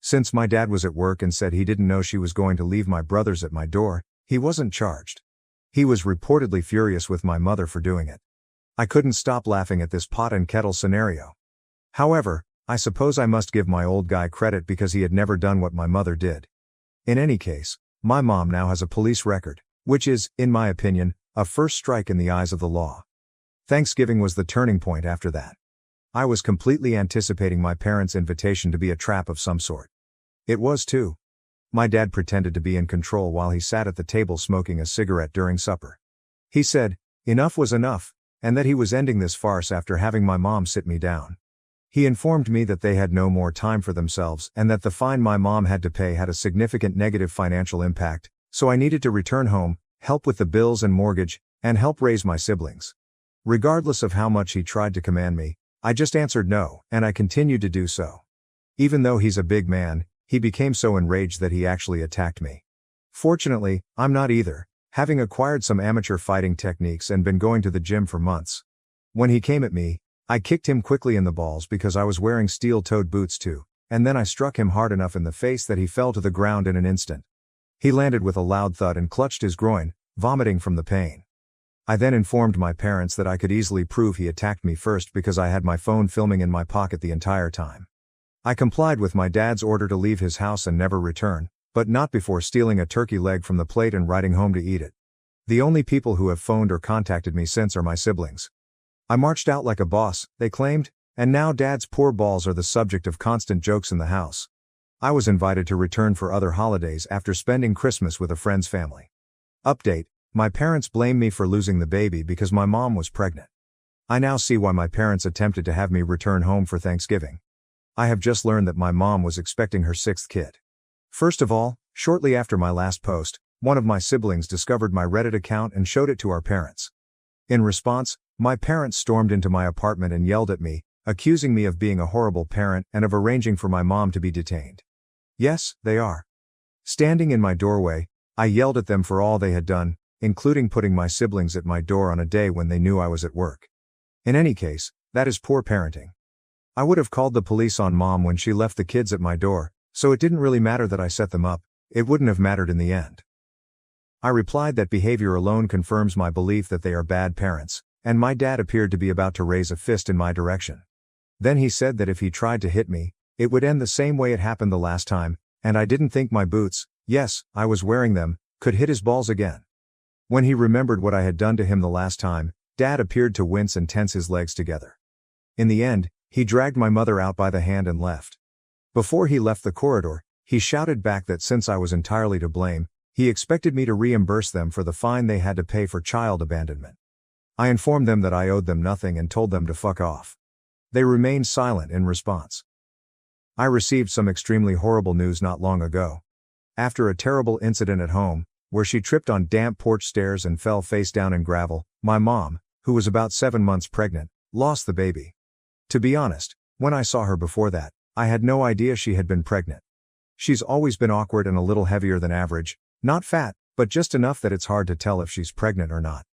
Since my dad was at work and said he didn't know she was going to leave my brothers at my door, he wasn't charged. He was reportedly furious with my mother for doing it. I couldn't stop laughing at this pot and kettle scenario. However, I suppose I must give my old guy credit because he had never done what my mother did. In any case, my mom now has a police record, which is, in my opinion, a first strike in the eyes of the law. Thanksgiving was the turning point after that. I was completely anticipating my parents' invitation to be a trap of some sort. It was too. My dad pretended to be in control while he sat at the table smoking a cigarette during supper. He said, enough was enough, and that he was ending this farce after having my mom sit me down. He informed me that they had no more time for themselves and that the fine my mom had to pay had a significant negative financial impact, so I needed to return home, help with the bills and mortgage, and help raise my siblings. Regardless of how much he tried to command me, I just answered no, and I continued to do so. Even though he's a big man, he became so enraged that he actually attacked me. Fortunately, I'm not either, having acquired some amateur fighting techniques and been going to the gym for months. When he came at me, I kicked him quickly in the balls because I was wearing steel-toed boots too, and then I struck him hard enough in the face that he fell to the ground in an instant. He landed with a loud thud and clutched his groin, vomiting from the pain. I then informed my parents that I could easily prove he attacked me first because I had my phone filming in my pocket the entire time. I complied with my dad's order to leave his house and never return, but not before stealing a turkey leg from the plate and riding home to eat it. The only people who have phoned or contacted me since are my siblings. I marched out like a boss, they claimed, and now dad's poor balls are the subject of constant jokes in the house. I was invited to return for other holidays after spending Christmas with a friend's family. Update: my parents blame me for losing the baby because my mom was pregnant. I now see why my parents attempted to have me return home for Thanksgiving. I have just learned that my mom was expecting her 6th kid. First of all, shortly after my last post, one of my siblings discovered my Reddit account and showed it to our parents. In response, my parents stormed into my apartment and yelled at me, accusing me of being a horrible parent and of arranging for my mom to be detained. Yes, they are. Standing in my doorway, I yelled at them for all they had done, including putting my siblings at my door on a day when they knew I was at work. In any case, that is poor parenting. I would have called the police on mom when she left the kids at my door, so it didn't really matter that I set them up, it wouldn't have mattered in the end. I replied that behavior alone confirms my belief that they are bad parents, and my dad appeared to be about to raise a fist in my direction. Then he said that if he tried to hit me, it would end the same way it happened the last time, and I didn't think my boots, yes, I was wearing them, could hit his balls again. When he remembered what I had done to him the last time, Dad appeared to wince and tense his legs together. In the end, he dragged my mother out by the hand and left. Before he left the corridor, he shouted back that since I was entirely to blame, he expected me to reimburse them for the fine they had to pay for child abandonment. I informed them that I owed them nothing and told them to fuck off. They remained silent in response. I received some extremely horrible news not long ago. After a terrible incident at home, where she tripped on damp porch stairs and fell face down in gravel, my mom, who was about 7 months pregnant, lost the baby. To be honest, when I saw her before that, I had no idea she had been pregnant. She's always been awkward and a little heavier than average, not fat, but just enough that it's hard to tell if she's pregnant or not.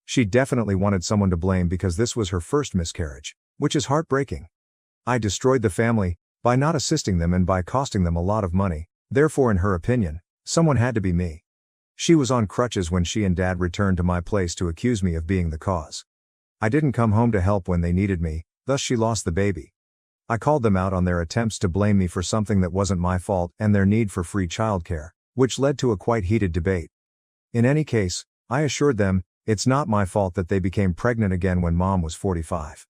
She definitely wanted someone to blame because this was her first miscarriage, which is heartbreaking. I destroyed the family by not assisting them and by costing them a lot of money, therefore in her opinion, someone had to be me. She was on crutches when she and Dad returned to my place to accuse me of being the cause. I didn't come home to help when they needed me, thus she lost the baby. I called them out on their attempts to blame me for something that wasn't my fault and their need for free childcare, which led to a quite heated debate. In any case, I assured them, it's not my fault that they became pregnant again when mom was 45.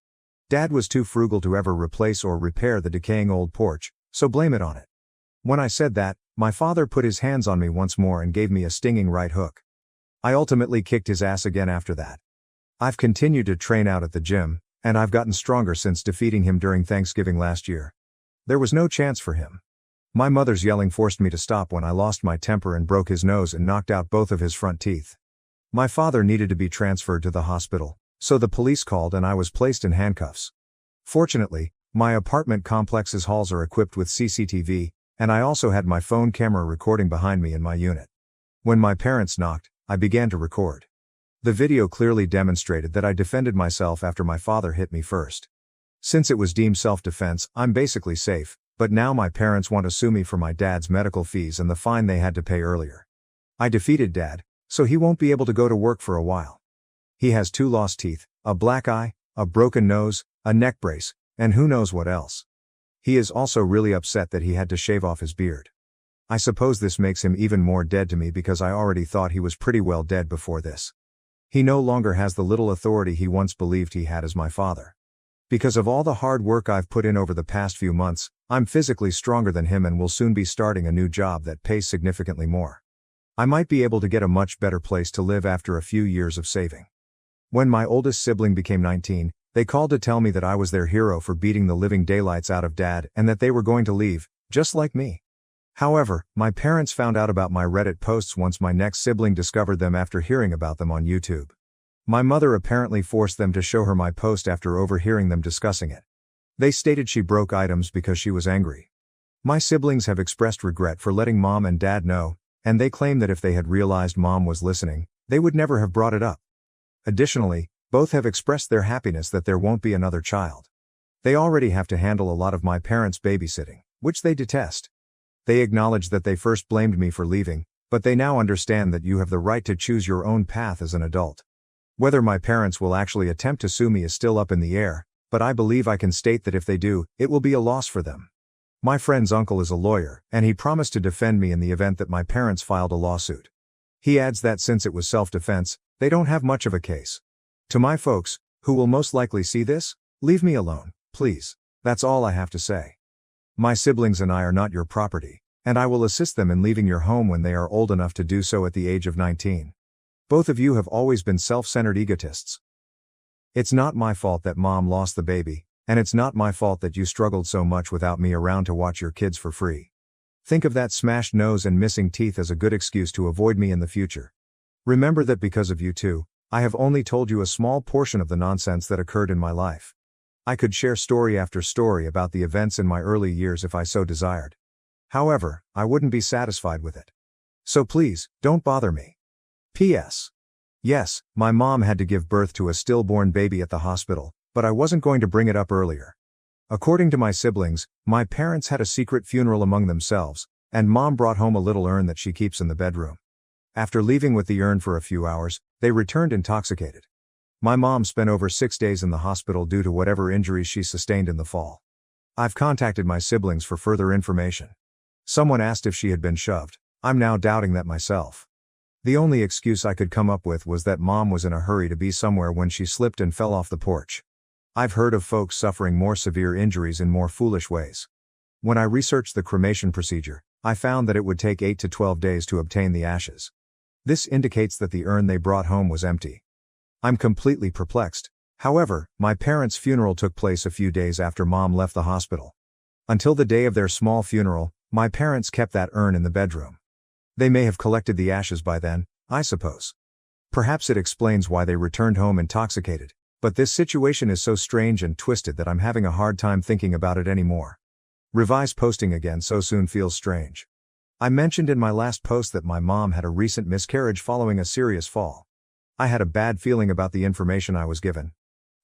Dad was too frugal to ever replace or repair the decaying old porch, so blame it on it. When I said that, my father put his hands on me once more and gave me a stinging right hook. I ultimately kicked his ass again after that. I've continued to train out at the gym, and I've gotten stronger since defeating him during Thanksgiving last year. There was no chance for him. My mother's yelling forced me to stop when I lost my temper and broke his nose and knocked out both of his front teeth. My father needed to be transferred to the hospital, so the police called and I was placed in handcuffs. Fortunately, my apartment complex's halls are equipped with CCTV, and I also had my phone camera recording behind me in my unit. When my parents knocked, I began to record. The video clearly demonstrated that I defended myself after my father hit me first. Since it was deemed self-defense, I'm basically safe, but now my parents want to sue me for my dad's medical fees and the fine they had to pay earlier. I defeated Dad, so he won't be able to go to work for a while. He has 2 lost teeth, a black eye, a broken nose, a neck brace, and who knows what else. He is also really upset that he had to shave off his beard. I suppose this makes him even more dead to me because I already thought he was pretty well dead before this. He no longer has the little authority he once believed he had as my father. Because of all the hard work I've put in over the past few months, I'm physically stronger than him and will soon be starting a new job that pays significantly more. I might be able to get a much better place to live after a few years of saving. When my oldest sibling became 19, they called to tell me that I was their hero for beating the living daylights out of Dad and that they were going to leave, just like me. However, my parents found out about my Reddit posts once my next sibling discovered them after hearing about them on YouTube. My mother apparently forced them to show her my post after overhearing them discussing it. They stated she broke items because she was angry. My siblings have expressed regret for letting Mom and Dad know, and they claim that if they had realized Mom was listening, they would never have brought it up. Additionally, both have expressed their happiness that there won't be another child. They already have to handle a lot of my parents' babysitting, which they detest. They acknowledge that they first blamed me for leaving, but they now understand that you have the right to choose your own path as an adult. Whether my parents will actually attempt to sue me is still up in the air, but I believe I can state that if they do, it will be a loss for them. My friend's uncle is a lawyer, and he promised to defend me in the event that my parents filed a lawsuit. He adds that since it was self-defense, they don't have much of a case. To my folks, who will most likely see this, leave me alone, please. That's all I have to say. My siblings and I are not your property, and I will assist them in leaving your home when they are old enough to do so at the age of 19. Both of you have always been self-centered egotists. It's not my fault that Mom lost the baby, and it's not my fault that you struggled so much without me around to watch your kids for free. Think of that smashed nose and missing teeth as a good excuse to avoid me in the future. Remember that because of you two, I have only told you a small portion of the nonsense that occurred in my life. I could share story after story about the events in my early years if I so desired. However, I wouldn't be satisfied with it. So please, don't bother me. P.S. Yes, my mom had to give birth to a stillborn baby at the hospital, but I wasn't going to bring it up earlier. According to my siblings, my parents had a secret funeral among themselves, and Mom brought home a little urn that she keeps in the bedroom. After leaving with the urn for a few hours, they returned intoxicated. My mom spent over 6 days in the hospital due to whatever injuries she sustained in the fall. I've contacted my siblings for further information. Someone asked if she had been shoved. I'm now doubting that myself. The only excuse I could come up with was that Mom was in a hurry to be somewhere when she slipped and fell off the porch. I've heard of folks suffering more severe injuries in more foolish ways. When I researched the cremation procedure, I found that it would take 8 to 12 days to obtain the ashes. This indicates that the urn they brought home was empty. I'm completely perplexed. However, my parents' funeral took place a few days after Mom left the hospital. Until the day of their small funeral, my parents kept that urn in the bedroom. They may have collected the ashes by then, I suppose. Perhaps it explains why they returned home intoxicated, but this situation is so strange and twisted that I'm having a hard time thinking about it anymore. Revise posting again so soon feels strange. I mentioned in my last post that my mom had a recent miscarriage following a serious fall. I had a bad feeling about the information I was given.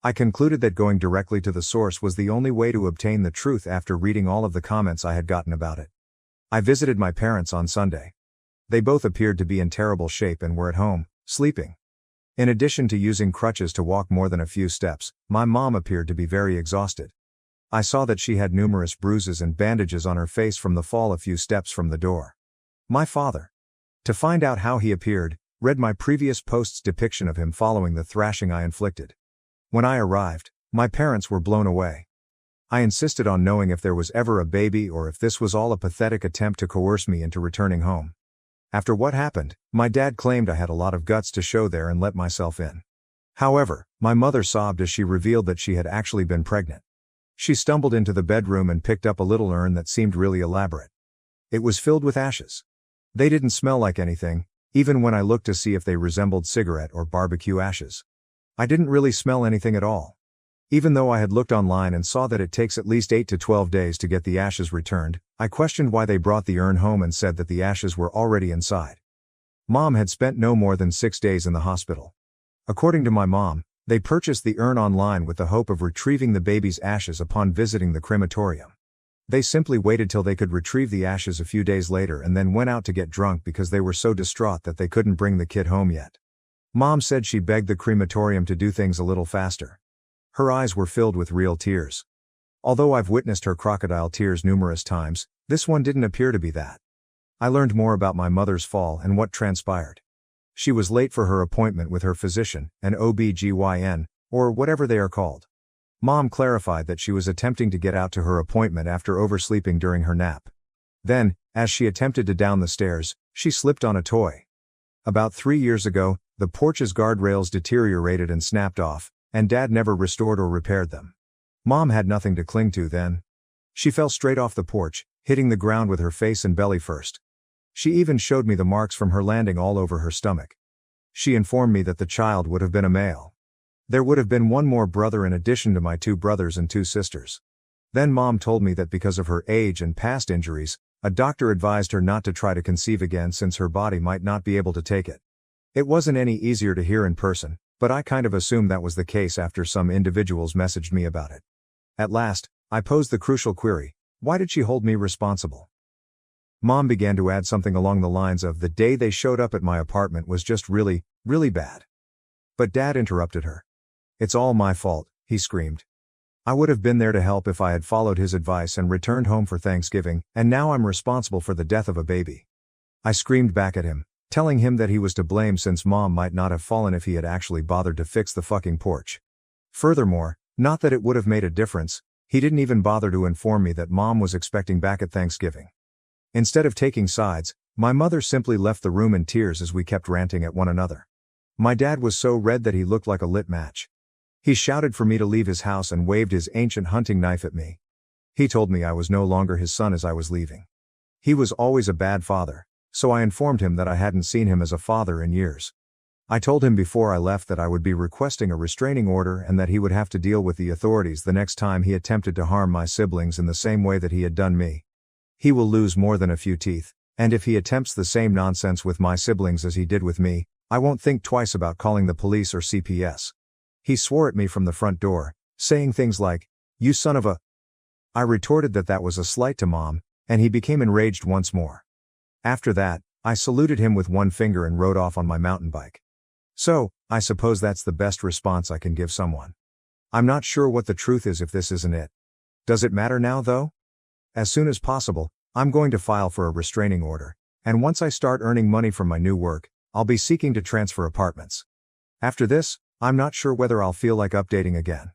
I concluded that going directly to the source was the only way to obtain the truth after reading all of the comments I had gotten about it. I visited my parents on Sunday. They both appeared to be in terrible shape and were at home, sleeping. In addition to using crutches to walk more than a few steps, my mom appeared to be very exhausted. I saw that she had numerous bruises and bandages on her face from the fall a few steps from the door. My father. To find out how he appeared, read my previous post's depiction of him following the thrashing I inflicted. When I arrived, my parents were blown away. I insisted on knowing if there was ever a baby or if this was all a pathetic attempt to coerce me into returning home. After what happened, my dad claimed I had a lot of guts to show there and let myself in. However, my mother sobbed as she revealed that she had actually been pregnant. She stumbled into the bedroom and picked up a little urn that seemed really elaborate. It was filled with ashes. They didn't smell like anything, even when I looked to see if they resembled cigarette or barbecue ashes. I didn't really smell anything at all. Even though I had looked online and saw that it takes at least 8 to 12 days to get the ashes returned, I questioned why they brought the urn home and said that the ashes were already inside. Mom had spent no more than 6 days in the hospital. According to my mom, they purchased the urn online with the hope of retrieving the baby's ashes upon visiting the crematorium. They simply waited till they could retrieve the ashes a few days later and then went out to get drunk because they were so distraught that they couldn't bring the kid home yet. Mom said she begged the crematorium to do things a little faster. Her eyes were filled with real tears. Although I've witnessed her crocodile tears numerous times, this one didn't appear to be that. I learned more about my mother's fall and what transpired. She was late for her appointment with her physician, an OB/GYN, or whatever they are called. Mom clarified that she was attempting to get out to her appointment after oversleeping during her nap. Then, as she attempted to down the stairs, she slipped on a toy. About 3 years ago, the porch's guardrails deteriorated and snapped off, and Dad never restored or repaired them. Mom had nothing to cling to then. She fell straight off the porch, hitting the ground with her face and belly first. She even showed me the marks from her landing all over her stomach. She informed me that the child would have been a male. There would have been one more brother in addition to my 2 brothers and 2 sisters. Then Mom told me that because of her age and past injuries, a doctor advised her not to try to conceive again since her body might not be able to take it. It wasn't any easier to hear in person, but I kind of assumed that was the case after some individuals messaged me about it. At last, I posed the crucial query: why did she hold me responsible? Mom began to add something along the lines of, the day they showed up at my apartment was just really, really bad. But Dad interrupted her. It's all my fault, he screamed. I would have been there to help if I had followed his advice and returned home for Thanksgiving, and now I'm responsible for the death of a baby. I screamed back at him, telling him that he was to blame since Mom might not have fallen if he had actually bothered to fix the fucking porch. Furthermore, not that it would have made a difference, he didn't even bother to inform me that Mom was expecting back at Thanksgiving. Instead of taking sides, my mother simply left the room in tears as we kept ranting at one another. My dad was so red that he looked like a lit match. He shouted for me to leave his house and waved his ancient hunting knife at me. He told me I was no longer his son as I was leaving. He was always a bad father, so I informed him that I hadn't seen him as a father in years. I told him before I left that I would be requesting a restraining order and that he would have to deal with the authorities the next time he attempted to harm my siblings in the same way that he had done me. He will lose more than a few teeth, and if he attempts the same nonsense with my siblings as he did with me, I won't think twice about calling the police or CPS. He swore at me from the front door, saying things like, "You son of a..." I retorted that that was a slight to Mom, and he became enraged once more. After that, I saluted him with one finger and rode off on my mountain bike. So, I suppose that's the best response I can give someone. I'm not sure what the truth is if this isn't it. Does it matter now though? As soon as possible, I'm going to file for a restraining order, and once I start earning money from my new work, I'll be seeking to transfer apartments. After this, I'm not sure whether I'll feel like updating again.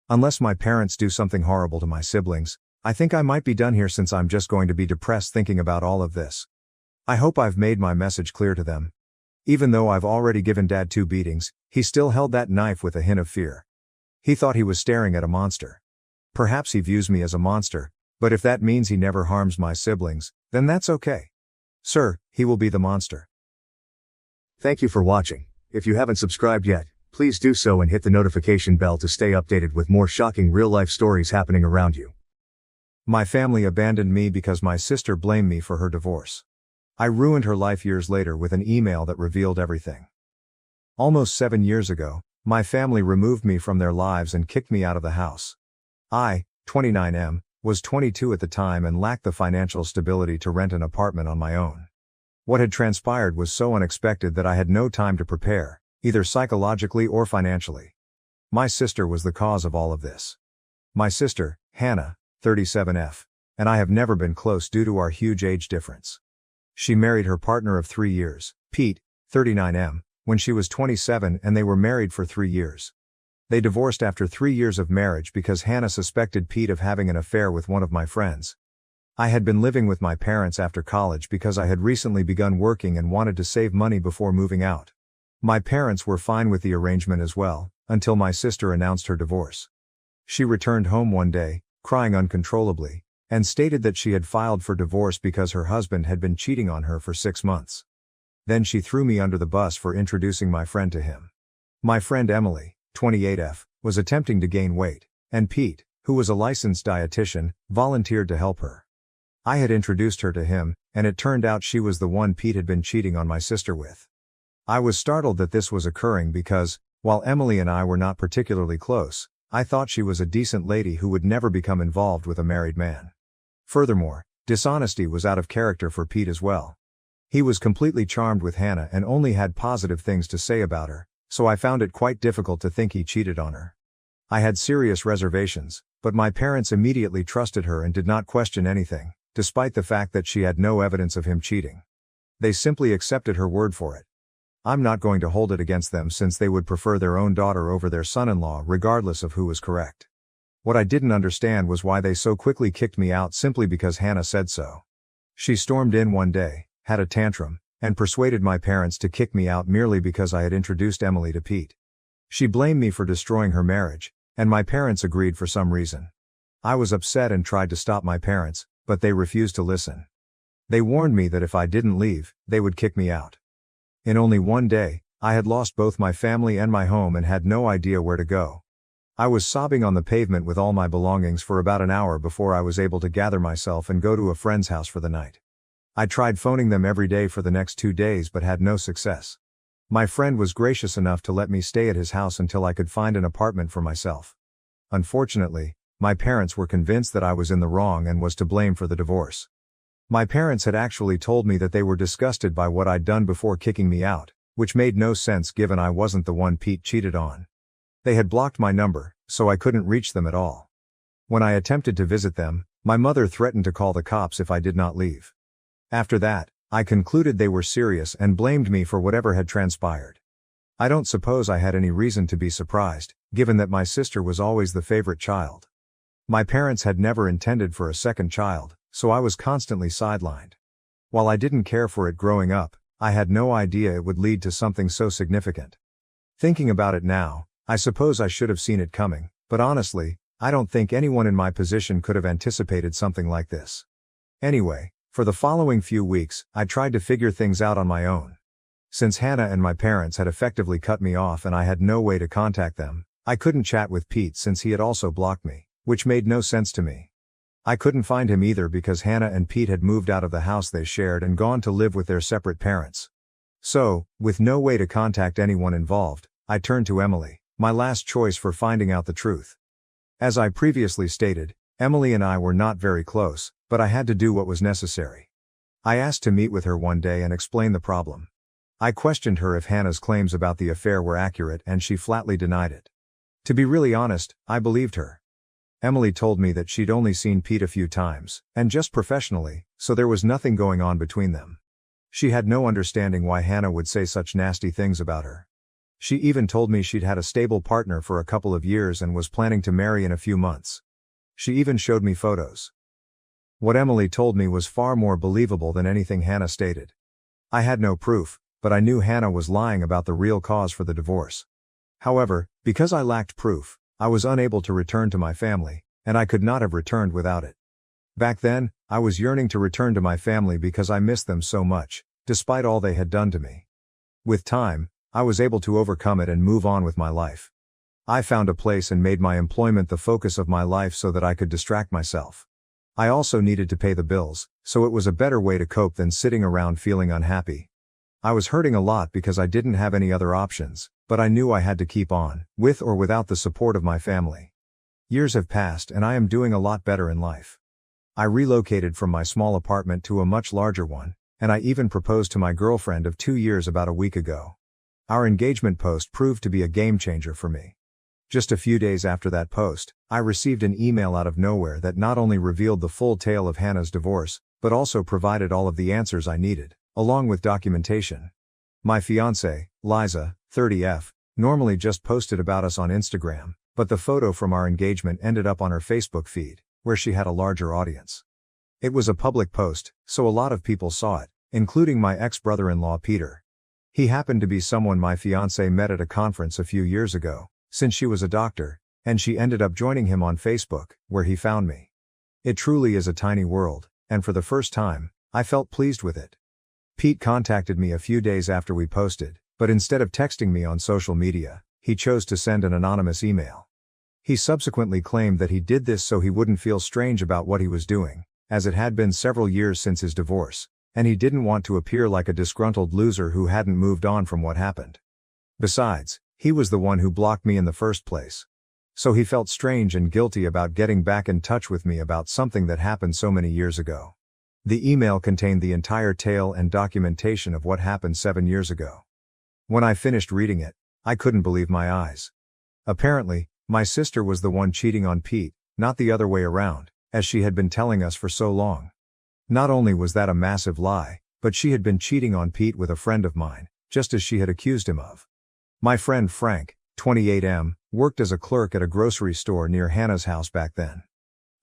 Unless my parents do something horrible to my siblings, I think I might be done here since I'm just going to be depressed thinking about all of this. I hope I've made my message clear to them. Even though I've already given Dad 2 beatings, he still held that knife with a hint of fear. He thought he was staring at a monster. Perhaps he views me as a monster, but if that means he never harms my siblings, then that's okay. Sir, he will be the monster. Thank you for watching. If you haven't subscribed yet, please do so and hit the notification bell to stay updated with more shocking real-life stories happening around you. My family abandoned me because my sister blamed me for her divorce. I ruined her life years later with an email that revealed everything. Almost 7 years ago, my family removed me from their lives and kicked me out of the house. I, 29M, was 22 at the time and lacked the financial stability to rent an apartment on my own. What had transpired was so unexpected that I had no time to prepare, either psychologically or financially. My sister was the cause of all of this. My sister, Hannah, 37F, and I have never been close due to our huge age difference. She married her partner of 3 years, Pete, 39M, when she was 27 and they were married for 3 years. They divorced after 3 years of marriage because Hannah suspected Pete of having an affair with one of my friends. I had been living with my parents after college because I had recently begun working and wanted to save money before moving out. My parents were fine with the arrangement as well, until my sister announced her divorce. She returned home one day, crying uncontrollably, and stated that she had filed for divorce because her husband had been cheating on her for 6 months. Then she threw me under the bus for introducing my friend to him. My friend Emily, 28F, was attempting to gain weight, and Pete, who was a licensed dietitian, volunteered to help her. I had introduced her to him, and it turned out she was the one Pete had been cheating on my sister with. I was startled that this was occurring because, While Emily and I were not particularly close, I thought she was a decent lady who would never become involved with a married man. Furthermore, dishonesty was out of character for Pete as well. He was completely charmed with Hannah and only had positive things to say about her, so I found it quite difficult to think he cheated on her. I had serious reservations, but my parents immediately trusted her and did not question anything, despite the fact that she had no evidence of him cheating. They simply accepted her word for it. I'm not going to hold it against them since they would prefer their own daughter over their son-in-law regardless of who was correct. What I didn't understand was why they so quickly kicked me out simply because Hannah said so. She stormed in one day, had a tantrum, and persuaded my parents to kick me out merely because I had introduced Emily to Pete. She blamed me for destroying her marriage, and my parents agreed for some reason. I was upset and tried to stop my parents, but they refused to listen. They warned me that if I didn't leave, they would kick me out. In only one day, I had lost both my family and my home and had no idea where to go. I was sobbing on the pavement with all my belongings for about an hour before I was able to gather myself and go to a friend's house for the night. I tried phoning them every day for the next 2 days but had no success. My friend was gracious enough to let me stay at his house until I could find an apartment for myself. Unfortunately, my parents were convinced that I was in the wrong and was to blame for the divorce. My parents had actually told me that they were disgusted by what I'd done before kicking me out, which made no sense given I wasn't the one Pete cheated on. They had blocked my number, so I couldn't reach them at all. When I attempted to visit them, my mother threatened to call the cops if I did not leave. After that, I concluded they were serious and blamed me for whatever had transpired. I don't suppose I had any reason to be surprised, given that my sister was always the favorite child. My parents had never intended for a second child, so I was constantly sidelined. While I didn't care for it growing up, I had no idea it would lead to something so significant. Thinking about it now, I suppose I should have seen it coming, but honestly, I don't think anyone in my position could have anticipated something like this. Anyway, for the following few weeks, I tried to figure things out on my own. Since Hannah and my parents had effectively cut me off and I had no way to contact them, I couldn't chat with Pete since he had also blocked me, which made no sense to me. I couldn't find him either because Hannah and Pete had moved out of the house they shared and gone to live with their separate parents. So, with no way to contact anyone involved, I turned to Emily, my last choice for finding out the truth. As I previously stated, Emily and I were not very close, but I had to do what was necessary. I asked to meet with her one day and explain the problem. I questioned her if Hannah's claims about the affair were accurate and she flatly denied it. To be really honest, I believed her. Emily told me that she'd only seen Pete a few times, and just professionally, so there was nothing going on between them. She had no understanding why Hannah would say such nasty things about her. She even told me she'd had a stable partner for a couple of years and was planning to marry in a few months. She even showed me photos. What Emily told me was far more believable than anything Hannah stated. I had no proof, but I knew Hannah was lying about the real cause for the divorce. However, because I lacked proof, I was unable to return to my family, and I could not have returned without it. Back then, I was yearning to return to my family because I missed them so much, despite all they had done to me. With time, I was able to overcome it and move on with my life. I found a place and made my employment the focus of my life so that I could distract myself. I also needed to pay the bills, so it was a better way to cope than sitting around feeling unhappy. I was hurting a lot because I didn't have any other options, but I knew I had to keep on, with or without the support of my family. Years have passed and I am doing a lot better in life. I relocated from my small apartment to a much larger one, and I even proposed to my girlfriend of 2 years about a week ago. Our engagement post proved to be a game changer for me. Just a few days after that post, I received an email out of nowhere that not only revealed the full tale of Hannah's divorce, but also provided all of the answers I needed, along with documentation. My fiancée, Liza, 30F, normally just posted about us on Instagram, but the photo from our engagement ended up on her Facebook feed, where she had a larger audience. It was a public post, so a lot of people saw it, including my ex-brother-in-law Peter. He happened to be someone my fiancée met at a conference a few years ago, since she was a doctor, and she ended up joining him on Facebook, where he found me. It truly is a tiny world, and for the first time, I felt pleased with it. Pete contacted me a few days after we posted, but instead of texting me on social media, he chose to send an anonymous email. He subsequently claimed that he did this so he wouldn't feel strange about what he was doing, as it had been several years since his divorce, and he didn't want to appear like a disgruntled loser who hadn't moved on from what happened. Besides, He was the one who blocked me in the first place. So he felt strange and guilty about getting back in touch with me about something that happened so many years ago. The email contained the entire tale and documentation of what happened 7 years ago. When I finished reading it, I couldn't believe my eyes. Apparently, my sister was the one cheating on Pete, not the other way around, as she had been telling us for so long. Not only was that a massive lie, but she had been cheating on Pete with a friend of mine, just as she had accused him of. My friend Frank, 28M, worked as a clerk at a grocery store near Hannah's house back then.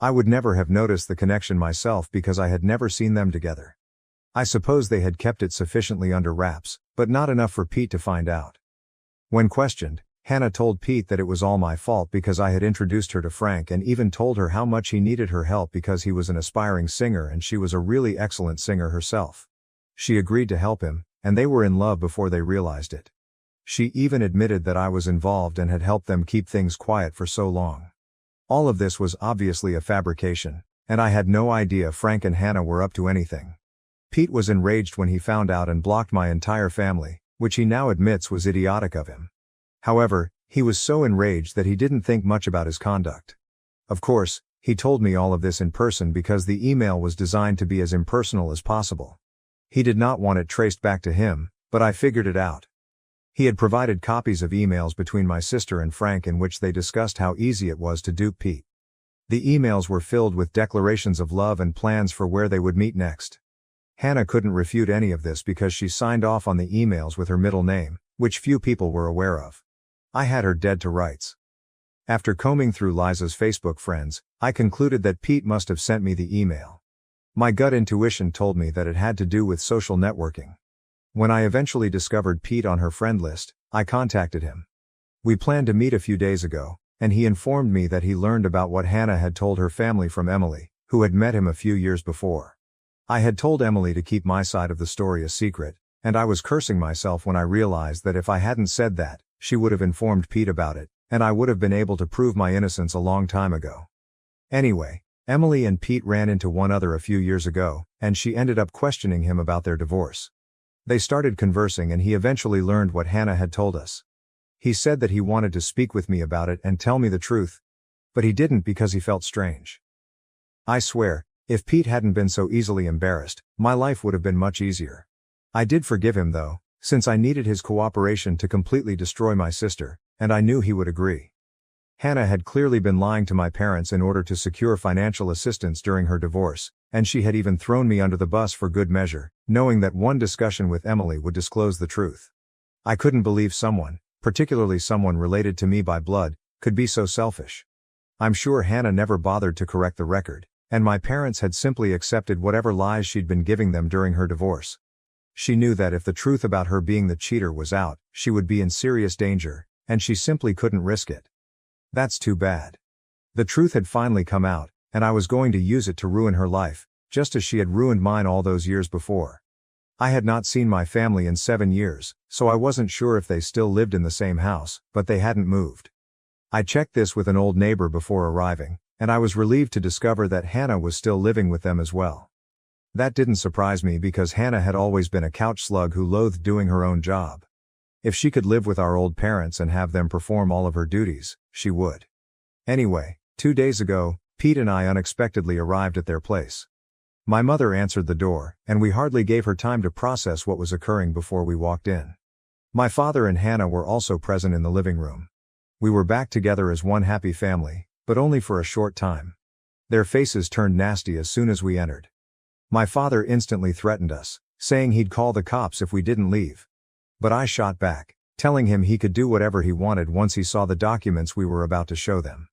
I would never have noticed the connection myself because I had never seen them together. I suppose they had kept it sufficiently under wraps, but not enough for Pete to find out. When questioned, Hannah told Pete that it was all my fault because I had introduced her to Frank and even told her how much he needed her help because he was an aspiring singer and she was a really excellent singer herself. She agreed to help him, and they were in love before they realized it. She even admitted that I was involved and had helped them keep things quiet for so long. All of this was obviously a fabrication, and I had no idea Frank and Hannah were up to anything. Pete was enraged when he found out and blocked my entire family, which he now admits was idiotic of him. However, he was so enraged that he didn't think much about his conduct. Of course, he told me all of this in person because the email was designed to be as impersonal as possible. He did not want it traced back to him, but I figured it out. He had provided copies of emails between my sister and Frank in which they discussed how easy it was to dupe Pete. The emails were filled with declarations of love and plans for where they would meet next. Hannah couldn't refute any of this because she signed off on the emails with her middle name, which few people were aware of. I had her dead to rights. After combing through Liza's Facebook friends, I concluded that Pete must have sent me the email. My gut intuition told me that it had to do with social networking. When I eventually discovered Pete on her friend list, I contacted him. We planned to meet a few days ago, and he informed me that he learned about what Hannah had told her family from Emily, who had met him a few years before. I had told Emily to keep my side of the story a secret, and I was cursing myself when I realized that if I hadn't said that, she would have informed Pete about it, and I would have been able to prove my innocence a long time ago. Anyway, Emily and Pete ran into one another a few years ago, and she ended up questioning him about their divorce. They started conversing and he eventually learned what Hannah had told us. He said that he wanted to speak with me about it and tell me the truth, but he didn't because he felt strange. I swear, if Pete hadn't been so easily embarrassed, my life would have been much easier. I did forgive him though, since I needed his cooperation to completely destroy my sister, and I knew he would agree. Hannah had clearly been lying to my parents in order to secure financial assistance during her divorce, and she had even thrown me under the bus for good measure, knowing that one discussion with Emily would disclose the truth. I couldn't believe someone, particularly someone related to me by blood, could be so selfish. I'm sure Hannah never bothered to correct the record, and my parents had simply accepted whatever lies she'd been giving them during her divorce. She knew that if the truth about her being the cheater was out, she would be in serious danger, and she simply couldn't risk it. That's too bad. The truth had finally come out, and I was going to use it to ruin her life, just as she had ruined mine all those years before. I had not seen my family in 7 years, so I wasn't sure if they still lived in the same house, but they hadn't moved. I checked this with an old neighbor before arriving, and I was relieved to discover that Hannah was still living with them as well. That didn't surprise me because Hannah had always been a couch slug who loathed doing her own job. If she could live with our old parents and have them perform all of her duties, she would. Anyway, 2 days ago, Pete and I unexpectedly arrived at their place. My mother answered the door, and we hardly gave her time to process what was occurring before we walked in. My father and Hannah were also present in the living room. We were back together as one happy family, but only for a short time. Their faces turned nasty as soon as we entered. My father instantly threatened us, saying he'd call the cops if we didn't leave. But I shot back, telling him he could do whatever he wanted once he saw the documents we were about to show them.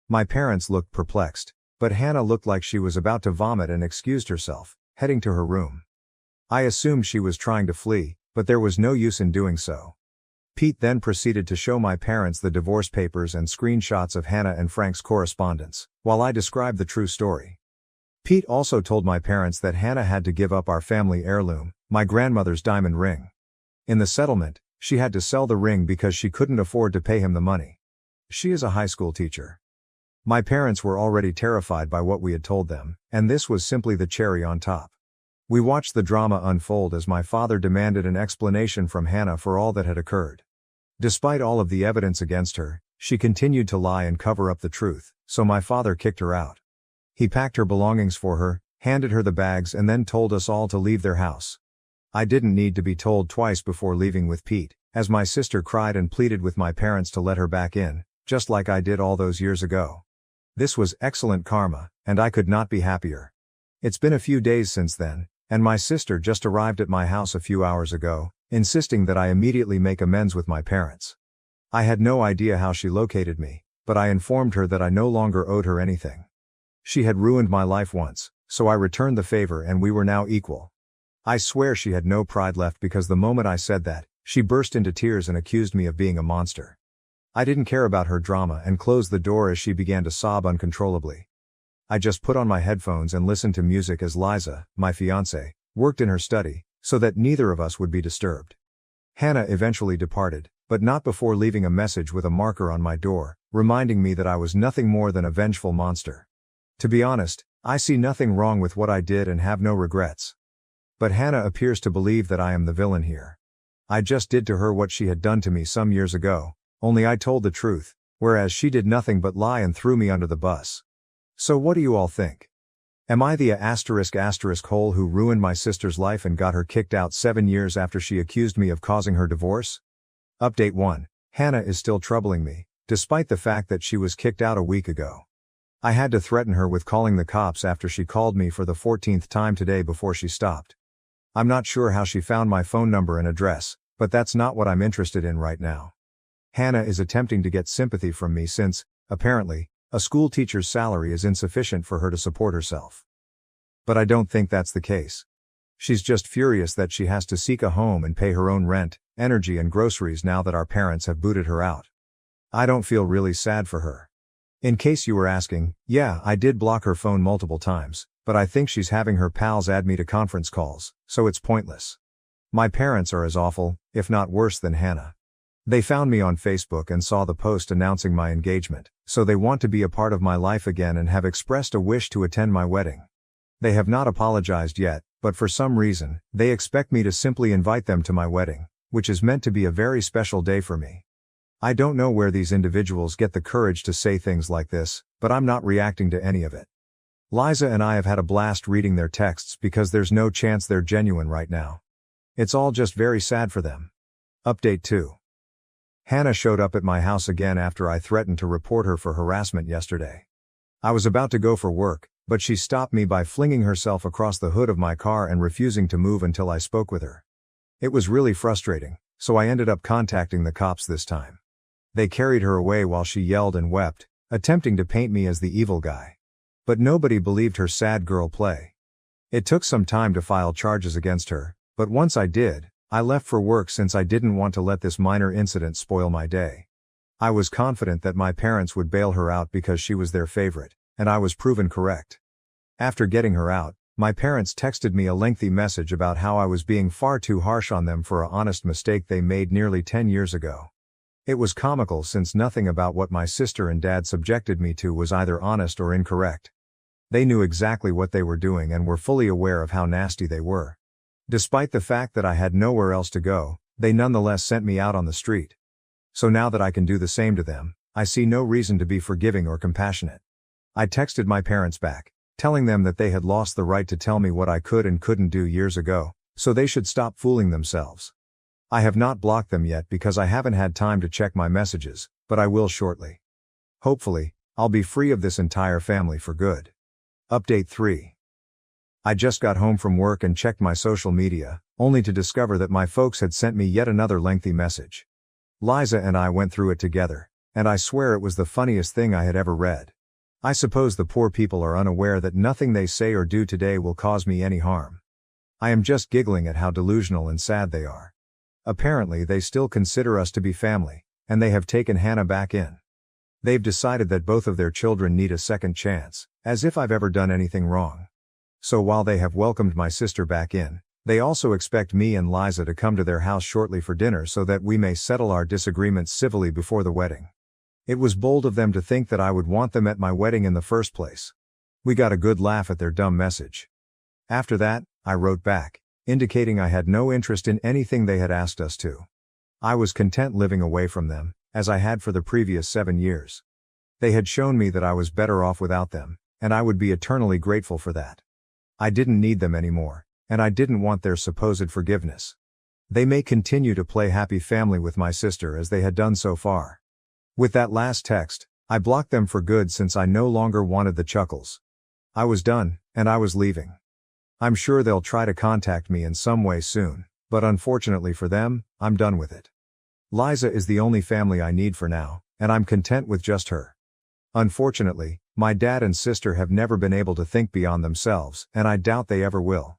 My parents looked perplexed, but Hannah looked like she was about to vomit and excused herself, heading to her room. I assumed she was trying to flee, but there was no use in doing so. Pete then proceeded to show my parents the divorce papers and screenshots of Hannah and Frank's correspondence, while I described the true story. Pete also told my parents that Hannah had to give up our family heirloom, my grandmother's diamond ring. In the settlement, she had to sell the ring because she couldn't afford to pay him the money. She is a high school teacher. My parents were already terrified by what we had told them, and this was simply the cherry on top. We watched the drama unfold as my father demanded an explanation from Hannah for all that had occurred. Despite all of the evidence against her, she continued to lie and cover up the truth, so my father kicked her out. He packed her belongings for her, handed her the bags and then told us all to leave their house. I didn't need to be told twice before leaving with Pete, as my sister cried and pleaded with my parents to let her back in, just like I did all those years ago. This was excellent karma, and I could not be happier. It's been a few days since then, and my sister just arrived at my house a few hours ago, insisting that I immediately make amends with my parents. I had no idea how she located me, but I informed her that I no longer owed her anything. She had ruined my life once, so I returned the favor and we were now equal. I swear she had no pride left because the moment I said that, she burst into tears and accused me of being a monster. I didn't care about her drama and closed the door as she began to sob uncontrollably. I just put on my headphones and listened to music as Liza, my fiancée, worked in her study, so that neither of us would be disturbed. Hannah eventually departed, but not before leaving a message with a marker on my door, reminding me that I was nothing more than a vengeful monster. To be honest, I see nothing wrong with what I did and have no regrets. But Hannah appears to believe that I am the villain here. I just did to her what she had done to me some years ago, only I told the truth, whereas she did nothing but lie and threw me under the bus. So what do you all think? Am I the hole who ruined my sister's life and got her kicked out 7 years after she accused me of causing her divorce? Update 1. Hannah is still troubling me, despite the fact that she was kicked out a week ago. I had to threaten her with calling the cops after she called me for the 14th time today before she stopped. I'm not sure how she found my phone number and address, but that's not what I'm interested in right now. Hannah is attempting to get sympathy from me since, apparently, a school teacher's salary is insufficient for her to support herself. But I don't think that's the case. She's just furious that she has to seek a home and pay her own rent, energy and groceries now that our parents have booted her out. I don't feel really sad for her. In case you were asking, yeah, I did block her phone multiple times, but I think she's having her pals add me to conference calls, so it's pointless. My parents are as awful, if not worse than Hannah. They found me on Facebook and saw the post announcing my engagement, so they want to be a part of my life again and have expressed a wish to attend my wedding. They have not apologized yet, but for some reason, they expect me to simply invite them to my wedding, which is meant to be a very special day for me. I don't know where these individuals get the courage to say things like this, but I'm not reacting to any of it. Liza and I have had a blast reading their texts because there's no chance they're genuine right now. It's all just very sad for them. Update 2. Hannah showed up at my house again after I threatened to report her for harassment yesterday. I was about to go for work, but she stopped me by flinging herself across the hood of my car and refusing to move until I spoke with her. It was really frustrating, so I ended up contacting the cops this time. They carried her away while she yelled and wept, attempting to paint me as the evil guy. But nobody believed her sad girl play. It took some time to file charges against her, but once I did, I left for work since I didn't want to let this minor incident spoil my day. I was confident that my parents would bail her out because she was their favorite, and I was proven correct. After getting her out, my parents texted me a lengthy message about how I was being far too harsh on them for an honest mistake they made nearly 10 years ago. It was comical since nothing about what my sister and dad subjected me to was either honest or incorrect. They knew exactly what they were doing and were fully aware of how nasty they were. Despite the fact that I had nowhere else to go, they nonetheless sent me out on the street. So now that I can do the same to them, I see no reason to be forgiving or compassionate. I texted my parents back, telling them that they had lost the right to tell me what I could and couldn't do years ago, so they should stop fooling themselves. I have not blocked them yet because I haven't had time to check my messages, but I will shortly. Hopefully, I'll be free of this entire family for good. Update 3. I just got home from work and checked my social media, only to discover that my folks had sent me yet another lengthy message. Liza and I went through it together, and I swear it was the funniest thing I had ever read. I suppose the poor people are unaware that nothing they say or do today will cause me any harm. I am just giggling at how delusional and sad they are. Apparently they still consider us to be family, and they have taken Hannah back in. They've decided that both of their children need a second chance, as if I've ever done anything wrong. So while they have welcomed my sister back in, they also expect me and Liza to come to their house shortly for dinner so that we may settle our disagreements civilly before the wedding. It was bold of them to think that I would want them at my wedding in the first place. We got a good laugh at their dumb message. After that, I wrote back, indicating I had no interest in anything they had asked us to. I was content living away from them, as I had for the previous 7 years. They had shown me that I was better off without them, and I would be eternally grateful for that. I didn't need them anymore, and I didn't want their supposed forgiveness. They may continue to play happy family with my sister as they had done so far. With that last text, I blocked them for good since I no longer wanted the chuckles. I was done, and I was leaving. I'm sure they'll try to contact me in some way soon, but unfortunately for them, I'm done with it. Liza is the only family I need for now, and I'm content with just her. Unfortunately, my dad and sister have never been able to think beyond themselves, and I doubt they ever will.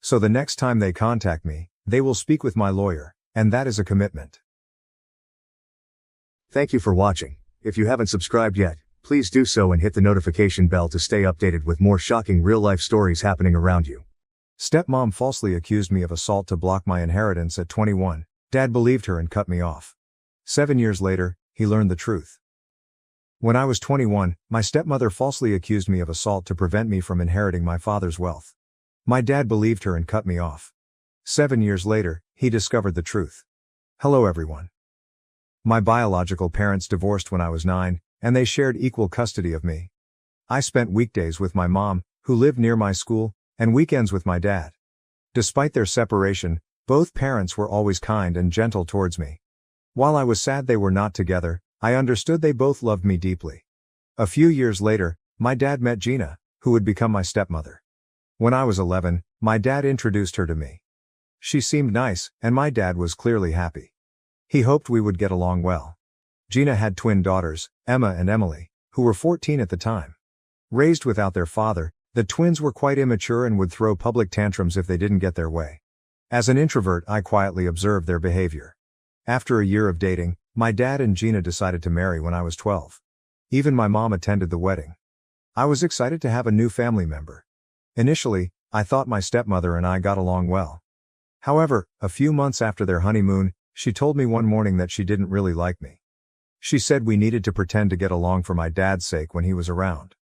So the next time they contact me, they will speak with my lawyer, and that is a commitment. Thank you for watching. If you haven't subscribed yet, please do so and hit the notification bell to stay updated with more shocking real-life stories happening around you. Stepmom falsely accused me of assault to block my inheritance at 21. Dad believed her and cut me off. 7 years later, he learned the truth. When I was 21, my stepmother falsely accused me of assault to prevent me from inheriting my father's wealth. My dad believed her and cut me off. 7 years later, he discovered the truth. Hello everyone. My biological parents divorced when I was 9, and they shared equal custody of me. I spent weekdays with my mom, who lived near my school, and weekends with my dad. Despite their separation, both parents were always kind and gentle towards me. While I was sad they were not together, I understood they both loved me deeply. A few years later, my dad met Gina, who would become my stepmother. When I was 11, my dad introduced her to me. She seemed nice, and my dad was clearly happy. He hoped we would get along well. Gina had twin daughters, Emma and Emily, who were 14 at the time. Raised without their father, the twins were quite immature and would throw public tantrums if they didn't get their way. As an introvert, I quietly observed their behavior. After a year of dating, my dad and Gina decided to marry when I was 12. Even my mom attended the wedding. I was excited to have a new family member. Initially, I thought my stepmother and I got along well. However, a few months after their honeymoon, she told me one morning that she didn't really like me. She said we needed to pretend to get along for my dad's sake when he was around.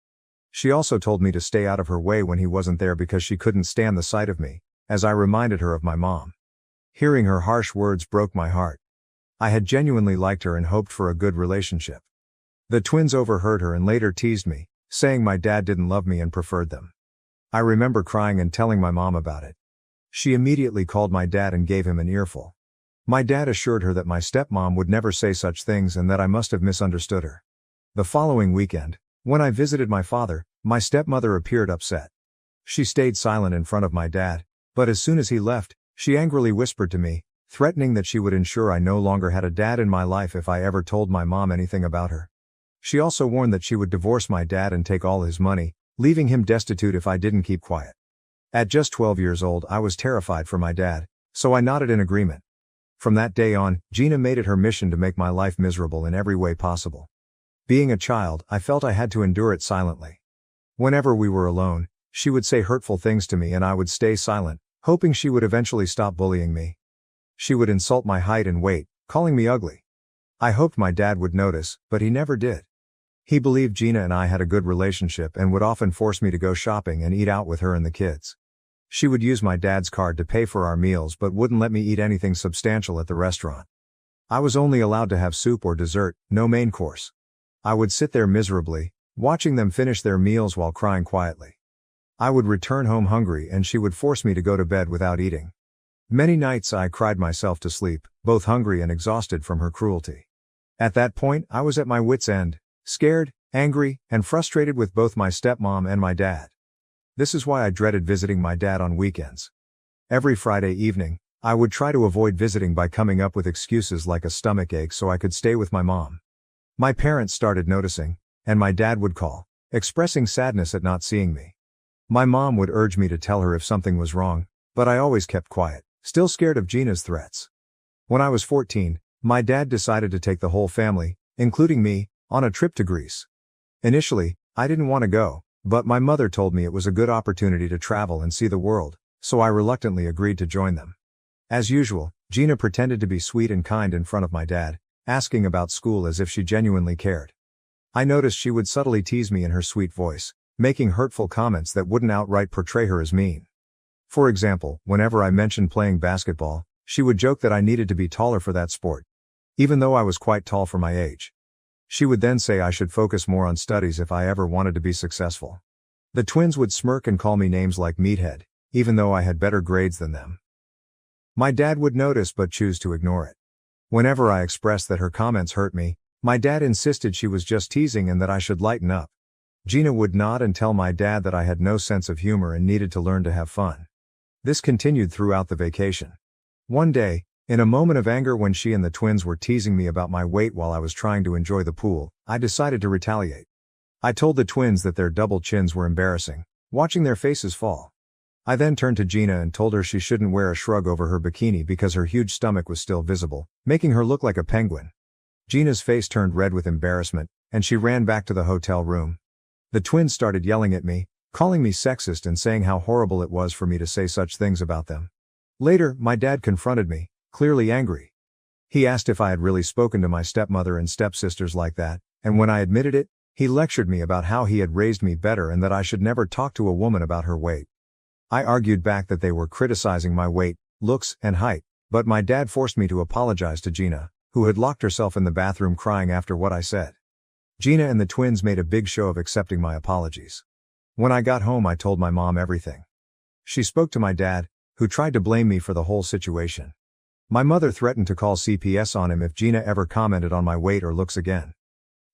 She also told me to stay out of her way when he wasn't there because she couldn't stand the sight of me, as I reminded her of my mom. Hearing her harsh words broke my heart. I had genuinely liked her and hoped for a good relationship. The twins overheard her and later teased me, saying my dad didn't love me and preferred them. I remember crying and telling my mom about it. She immediately called my dad and gave him an earful. My dad assured her that my stepmom would never say such things and that I must have misunderstood her. The following weekend, when I visited my father, my stepmother appeared upset. She stayed silent in front of my dad, but as soon as he left, she angrily whispered to me, threatening that she would ensure I no longer had a dad in my life if I ever told my mom anything about her. She also warned that she would divorce my dad and take all his money, leaving him destitute if I didn't keep quiet. At just 12 years old, I was terrified for my dad, so I nodded in agreement. From that day on, Gina made it her mission to make my life miserable in every way possible. Being a child, I felt I had to endure it silently. Whenever we were alone, she would say hurtful things to me and I would stay silent, hoping she would eventually stop bullying me. She would insult my height and weight, calling me ugly. I hoped my dad would notice, but he never did. He believed Gina and I had a good relationship and would often force me to go shopping and eat out with her and the kids. She would use my dad's card to pay for our meals but wouldn't let me eat anything substantial at the restaurant. I was only allowed to have soup or dessert, no main course. I would sit there miserably, watching them finish their meals while crying quietly. I would return home hungry and she would force me to go to bed without eating. Many nights I cried myself to sleep, both hungry and exhausted from her cruelty. At that point, I was at my wit's end, scared, angry, and frustrated with both my stepmom and my dad. This is why I dreaded visiting my dad on weekends. Every Friday evening, I would try to avoid visiting by coming up with excuses like a stomach ache so I could stay with my mom. My parents started noticing, and my dad would call, expressing sadness at not seeing me. My mom would urge me to tell her if something was wrong, but I always kept quiet, still scared of Gina's threats. When I was 14, my dad decided to take the whole family, including me, on a trip to Greece. Initially, I didn't want to go, but my mother told me it was a good opportunity to travel and see the world, so I reluctantly agreed to join them. As usual, Gina pretended to be sweet and kind in front of my dad, asking about school as if she genuinely cared. I noticed she would subtly tease me in her sweet voice, making hurtful comments that wouldn't outright portray her as mean. For example, whenever I mentioned playing basketball, She would joke that I needed to be taller for that sport, even though I was quite tall for my age. She would then say I should focus more on studies if I ever wanted to be successful. The twins would smirk and call me names like meathead, even though I had better grades than them. My dad would notice but choose to ignore it. Whenever I expressed that her comments hurt me, my dad insisted she was just teasing and that I should lighten up. Gina would nod and tell my dad that I had no sense of humor and needed to learn to have fun. This continued throughout the vacation. One day, in a moment of anger when she and the twins were teasing me about my weight while I was trying to enjoy the pool, I decided to retaliate. I told the twins that their double chins were embarrassing, watching their faces fall. I then turned to Gina and told her she shouldn't wear a shrug over her bikini because her huge stomach was still visible, making her look like a penguin. Gina's face turned red with embarrassment, and she ran back to the hotel room. The twins started yelling at me, calling me sexist and saying how horrible it was for me to say such things about them. Later, my dad confronted me, clearly angry. He asked if I had really spoken to my stepmother and stepsisters like that, and when I admitted it, he lectured me about how he had raised me better and that I should never talk to a woman about her weight. I argued back that they were criticizing my weight, looks, and height, but my dad forced me to apologize to Gina, who had locked herself in the bathroom crying after what I said. Gina and the twins made a big show of accepting my apologies. When I got home, I told my mom everything. She spoke to my dad, who tried to blame me for the whole situation. My mother threatened to call CPS on him if Gina ever commented on my weight or looks again.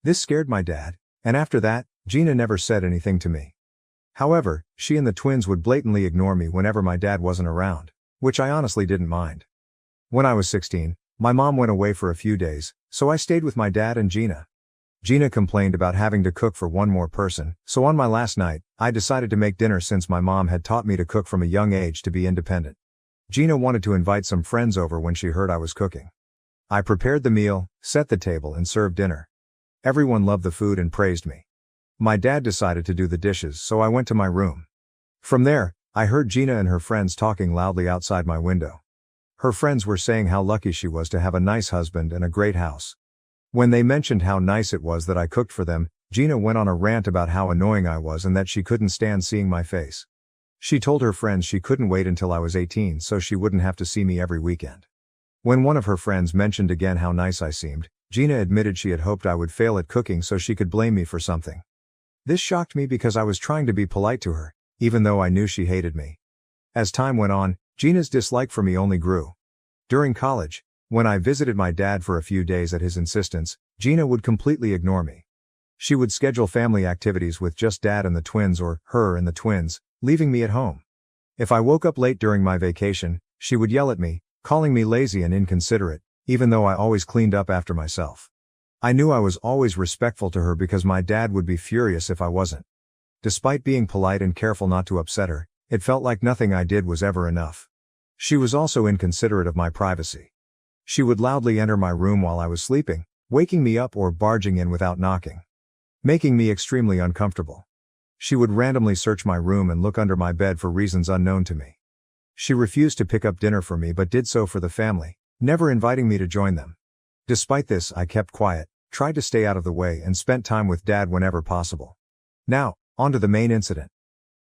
This scared my dad, and after that, Gina never said anything to me. However, she and the twins would blatantly ignore me whenever my dad wasn't around, which I honestly didn't mind. When I was 16, my mom went away for a few days, so I stayed with my dad and Gina. Gina complained about having to cook for one more person, so on my last night, I decided to make dinner since my mom had taught me to cook from a young age to be independent. Gina wanted to invite some friends over when she heard I was cooking. I prepared the meal, set the table, and served dinner. Everyone loved the food and praised me. My dad decided to do the dishes, so I went to my room. From there, I heard Gina and her friends talking loudly outside my window. Her friends were saying how lucky she was to have a nice husband and a great house. When they mentioned how nice it was that I cooked for them, Gina went on a rant about how annoying I was and that she couldn't stand seeing my face. She told her friends she couldn't wait until I was 18 so she wouldn't have to see me every weekend. When one of her friends mentioned again how nice I seemed, Gina admitted she had hoped I would fail at cooking so she could blame me for something. This shocked me because I was trying to be polite to her, even though I knew she hated me. As time went on, Gina's dislike for me only grew. During college, when I visited my dad for a few days at his insistence, Gina would completely ignore me. She would schedule family activities with just dad and the twins or her and the twins, leaving me at home. If I woke up late during my vacation, she would yell at me, calling me lazy and inconsiderate, even though I always cleaned up after myself. I knew I was always respectful to her because my dad would be furious if I wasn't. Despite being polite and careful not to upset her, it felt like nothing I did was ever enough. She was also inconsiderate of my privacy. She would loudly enter my room while I was sleeping, waking me up or barging in without knocking, making me extremely uncomfortable. She would randomly search my room and look under my bed for reasons unknown to me. She refused to pick up dinner for me but did so for the family, never inviting me to join them. Despite this, I kept quiet, tried to stay out of the way, and spent time with dad whenever possible. Now, on to the main incident.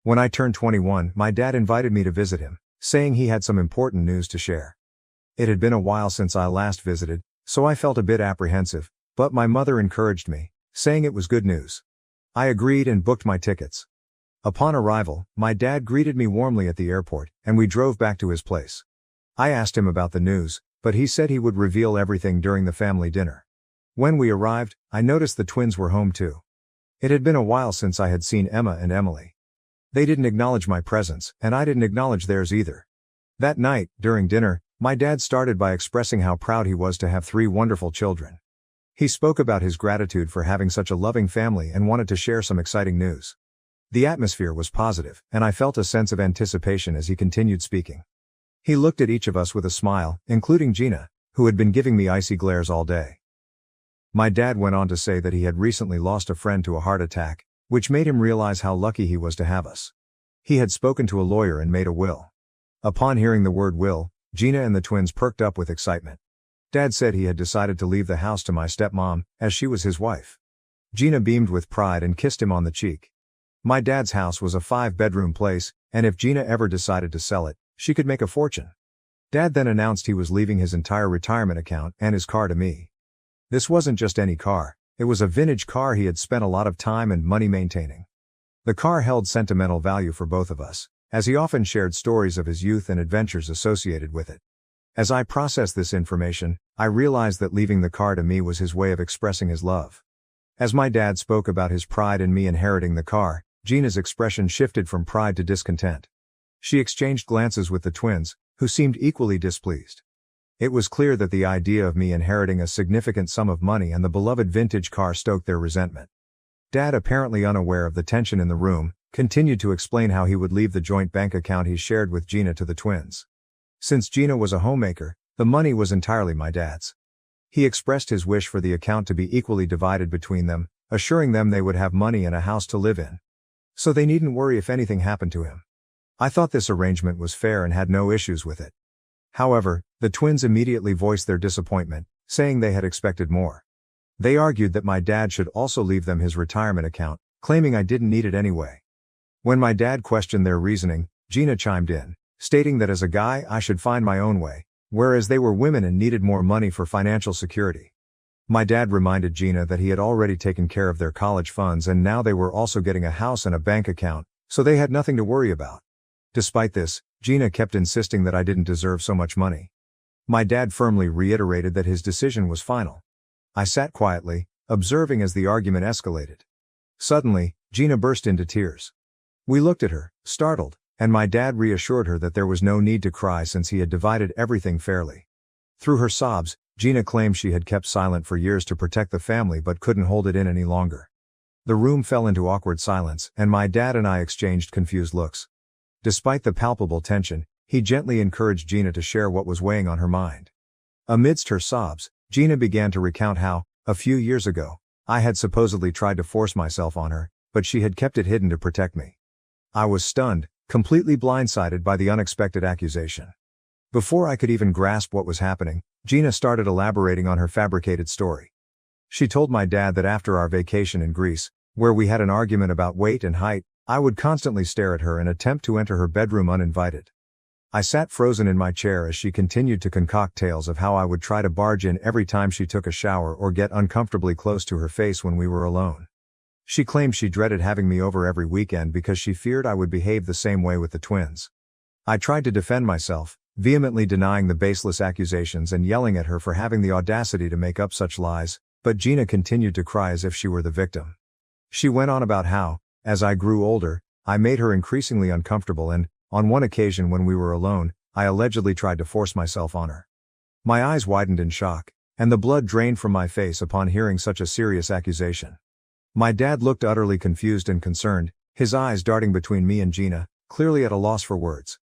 When I turned 21, my dad invited me to visit him, saying he had some important news to share. It had been a while since I last visited, so I felt a bit apprehensive, but my mother encouraged me, saying it was good news. I agreed and booked my tickets. Upon arrival, my dad greeted me warmly at the airport, and we drove back to his place. I asked him about the news, but he said he would reveal everything during the family dinner. When we arrived, I noticed the twins were home too. It had been a while since I had seen Emma and Emily. They didn't acknowledge my presence, and I didn't acknowledge theirs either. That night, during dinner, my dad started by expressing how proud he was to have 3 wonderful children. He spoke about his gratitude for having such a loving family and wanted to share some exciting news. The atmosphere was positive, and I felt a sense of anticipation as he continued speaking. He looked at each of us with a smile, including Gina, who had been giving me icy glares all day. My dad went on to say that he had recently lost a friend to a heart attack, which made him realize how lucky he was to have us. He had spoken to a lawyer and made a will. Upon hearing the word will, Gina and the twins perked up with excitement. Dad said he had decided to leave the house to my stepmom, as she was his wife. Gina beamed with pride and kissed him on the cheek. My dad's house was a 5-bedroom place, and if Gina ever decided to sell it, she could make a fortune. Dad then announced he was leaving his entire retirement account and his car to me. This wasn't just any car, it was a vintage car he had spent a lot of time and money maintaining. The car held sentimental value for both of us, as he often shared stories of his youth and adventures associated with it. As I processed this information, I realized that leaving the car to me was his way of expressing his love. As my dad spoke about his pride in me inheriting the car, Gina's expression shifted from pride to discontent. She exchanged glances with the twins, who seemed equally displeased. It was clear that the idea of me inheriting a significant sum of money and the beloved vintage car stoked their resentment. Dad, apparently unaware of the tension in the room, continued to explain how he would leave the joint bank account he shared with Gina to the twins. Since Gina was a homemaker, the money was entirely my dad's. He expressed his wish for the account to be equally divided between them, assuring them they would have money and a house to live in. So they needn't worry if anything happened to him. I thought this arrangement was fair and had no issues with it. However, the twins immediately voiced their disappointment, saying they had expected more. They argued that my dad should also leave them his retirement account, claiming I didn't need it anyway. When my dad questioned their reasoning, Gina chimed in, stating that as a guy I should find my own way, whereas they were women and needed more money for financial security. My dad reminded Gina that he had already taken care of their college funds and now they were also getting a house and a bank account, so they had nothing to worry about. Despite this, Gina kept insisting that I didn't deserve so much money. My dad firmly reiterated that his decision was final. I sat quietly, observing as the argument escalated. Suddenly, Gina burst into tears. We looked at her, startled, and my dad reassured her that there was no need to cry since he had divided everything fairly. Through her sobs, Gina claimed she had kept silent for years to protect the family but couldn't hold it in any longer. The room fell into awkward silence, and my dad and I exchanged confused looks. Despite the palpable tension, he gently encouraged Gina to share what was weighing on her mind. Amidst her sobs, Gina began to recount how, a few years ago, I had supposedly tried to force myself on her, but she had kept it hidden to protect me. I was stunned, completely blindsided by the unexpected accusation. Before I could even grasp what was happening, Gina started elaborating on her fabricated story. She told my dad that after our vacation in Greece, where we had an argument about weight and height, I would constantly stare at her and attempt to enter her bedroom uninvited. I sat frozen in my chair as she continued to concoct tales of how I would try to barge in every time she took a shower or get uncomfortably close to her face when we were alone. She claimed she dreaded having me over every weekend because she feared I would behave the same way with the twins. I tried to defend myself, vehemently denying the baseless accusations and yelling at her for having the audacity to make up such lies, but Gina continued to cry as if she were the victim. She went on about how, as I grew older, I made her increasingly uncomfortable and, on one occasion when we were alone, I allegedly tried to force myself on her. My eyes widened in shock, and the blood drained from my face upon hearing such a serious accusation. My dad looked utterly confused and concerned, his eyes darting between me and Gina, clearly at a loss for words.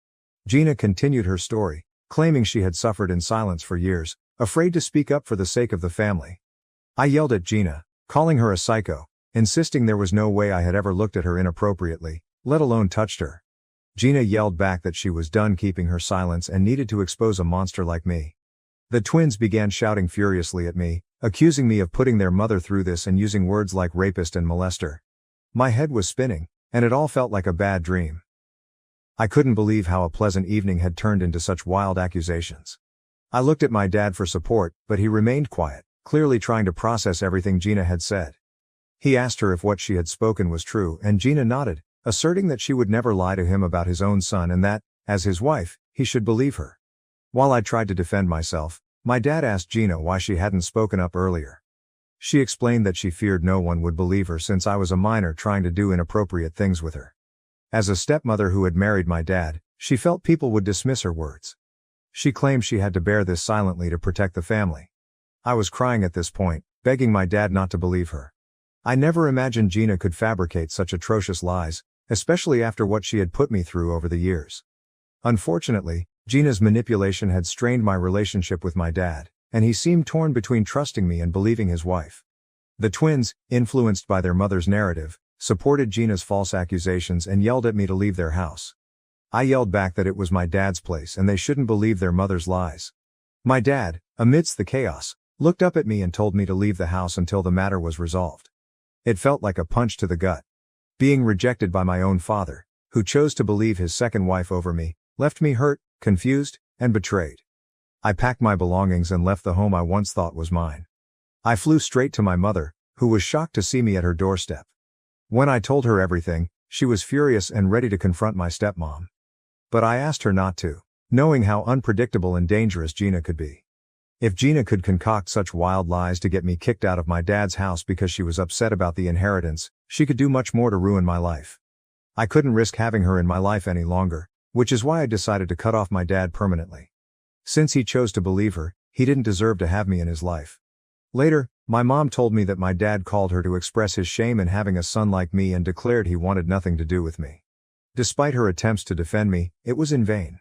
Gina continued her story, claiming she had suffered in silence for years, afraid to speak up for the sake of the family. I yelled at Gina, calling her a psycho, insisting there was no way I had ever looked at her inappropriately, let alone touched her. Gina yelled back that she was done keeping her silence and needed to expose a monster like me. The twins began shouting furiously at me, accusing me of putting their mother through this and using words like rapist and molester. My head was spinning, and it all felt like a bad dream. I couldn't believe how a pleasant evening had turned into such wild accusations. I looked at my dad for support, but he remained quiet, clearly trying to process everything Gina had said. He asked her if what she had spoken was true, and Gina nodded, asserting that she would never lie to him about his own son and that, as his wife, he should believe her. While I tried to defend myself, my dad asked Gina why she hadn't spoken up earlier. She explained that she feared no one would believe her since I was a minor trying to do inappropriate things with her. As a stepmother who had married my dad, she felt people would dismiss her words. She claimed she had to bear this silently to protect the family. I was crying at this point, begging my dad not to believe her. I never imagined Gina could fabricate such atrocious lies, especially after what she had put me through over the years. Unfortunately, Gina's manipulation had strained my relationship with my dad, and he seemed torn between trusting me and believing his wife. The twins, influenced by their mother's narrative, supported Gina's false accusations and yelled at me to leave their house. I yelled back that it was my dad's place and they shouldn't believe their mother's lies. My dad, amidst the chaos, looked up at me and told me to leave the house until the matter was resolved. It felt like a punch to the gut. Being rejected by my own father, who chose to believe his second wife over me, left me hurt, confused, and betrayed. I packed my belongings and left the home I once thought was mine. I flew straight to my mother, who was shocked to see me at her doorstep. When I told her everything, she was furious and ready to confront my stepmom. But I asked her not to, knowing how unpredictable and dangerous Gina could be. If Gina could concoct such wild lies to get me kicked out of my dad's house because she was upset about the inheritance, she could do much more to ruin my life. I couldn't risk having her in my life any longer, which is why I decided to cut off my dad permanently. Since he chose to believe her, he didn't deserve to have me in his life. Later, my mom told me that my dad called her to express his shame in having a son like me and declared he wanted nothing to do with me. Despite her attempts to defend me, it was in vain.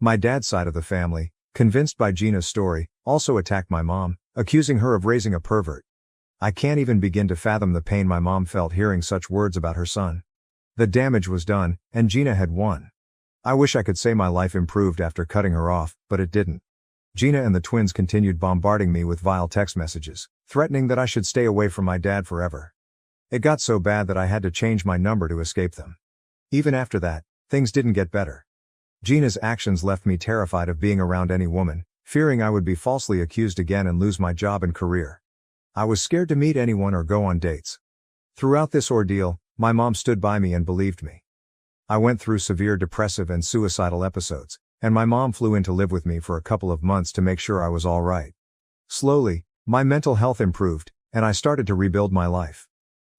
My dad's side of the family, convinced by Gina's story, also attacked my mom, accusing her of raising a pervert. I can't even begin to fathom the pain my mom felt hearing such words about her son. The damage was done, and Gina had won. I wish I could say my life improved after cutting her off, but it didn't. Gina and the twins continued bombarding me with vile text messages, threatening that I should stay away from my dad forever. It got so bad that I had to change my number to escape them. Even after that, things didn't get better. Gina's actions left me terrified of being around any woman, fearing I would be falsely accused again and lose my job and career. I was scared to meet anyone or go on dates. Throughout this ordeal, my mom stood by me and believed me. I went through severe depressive and suicidal episodes, and my mom flew in to live with me for a couple of months to make sure I was all right. Slowly, my mental health improved, and I started to rebuild my life.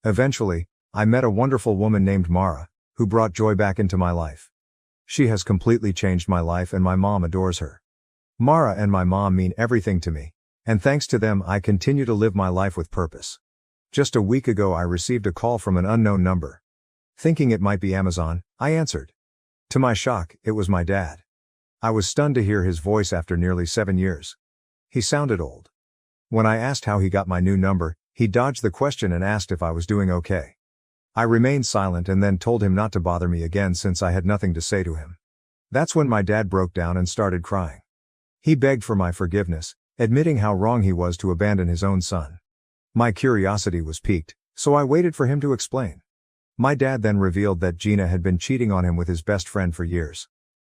Eventually, I met a wonderful woman named Mara, who brought joy back into my life. She has completely changed my life and my mom adores her. Mara and my mom mean everything to me, and thanks to them I continue to live my life with purpose. Just a week ago I received a call from an unknown number. Thinking it might be Amazon, I answered. To my shock, it was my dad. I was stunned to hear his voice after nearly 7 years. He sounded old. When I asked how he got my new number, he dodged the question and asked if I was doing okay. I remained silent and then told him not to bother me again since I had nothing to say to him. That's when my dad broke down and started crying. He begged for my forgiveness, admitting how wrong he was to abandon his own son. My curiosity was piqued, so I waited for him to explain. My dad then revealed that Gina had been cheating on him with his best friend for years.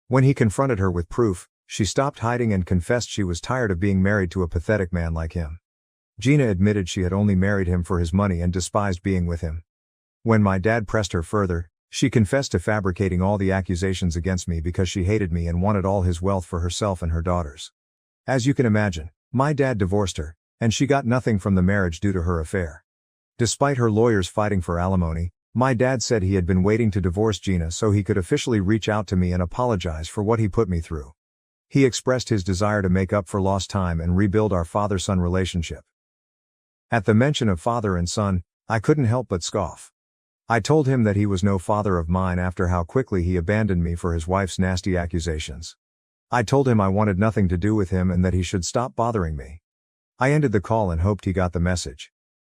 When he confronted her with proof, she stopped hiding and confessed she was tired of being married to a pathetic man like him. Gina admitted she had only married him for his money and despised being with him. When my dad pressed her further, she confessed to fabricating all the accusations against me because she hated me and wanted all his wealth for herself and her daughters. As you can imagine, my dad divorced her, and she got nothing from the marriage due to her affair. Despite her lawyers fighting for alimony, my dad said he had been waiting to divorce Gina so he could officially reach out to me and apologize for what he put me through. He expressed his desire to make up for lost time and rebuild our father-son relationship. At the mention of father and son, I couldn't help but scoff. I told him that he was no father of mine after how quickly he abandoned me for his wife's nasty accusations. I told him I wanted nothing to do with him and that he should stop bothering me. I ended the call and hoped he got the message.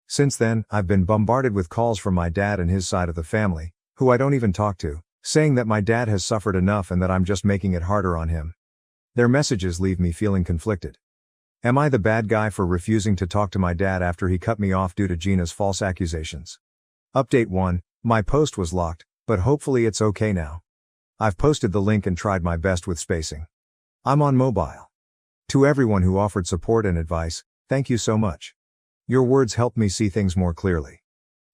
Since then, I've been bombarded with calls from my dad and his side of the family, who I don't even talk to, saying that my dad has suffered enough and that I'm just making it harder on him. Their messages leave me feeling conflicted. Am I the bad guy for refusing to talk to my dad after he cut me off due to Gina's false accusations? Update 1, my post was locked, but hopefully it's okay now. I've posted the link and tried my best with spacing. I'm on mobile. To everyone who offered support and advice, thank you so much. Your words helped me see things more clearly.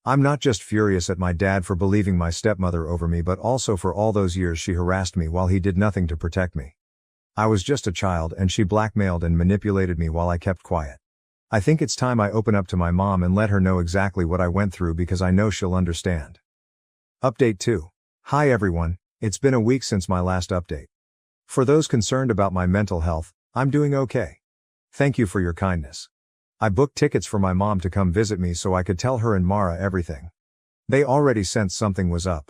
I'm not just furious at my dad for believing my stepmother over me but also for all those years she harassed me while he did nothing to protect me. I was just a child and she blackmailed and manipulated me while I kept quiet. I think it's time I open up to my mom and let her know exactly what I went through because I know she'll understand. Update 2. Hi everyone, it's been a week since my last update. For those concerned about my mental health, I'm doing okay. Thank you for your kindness. I booked tickets for my mom to come visit me so I could tell her and Mara everything. They already sensed something was up.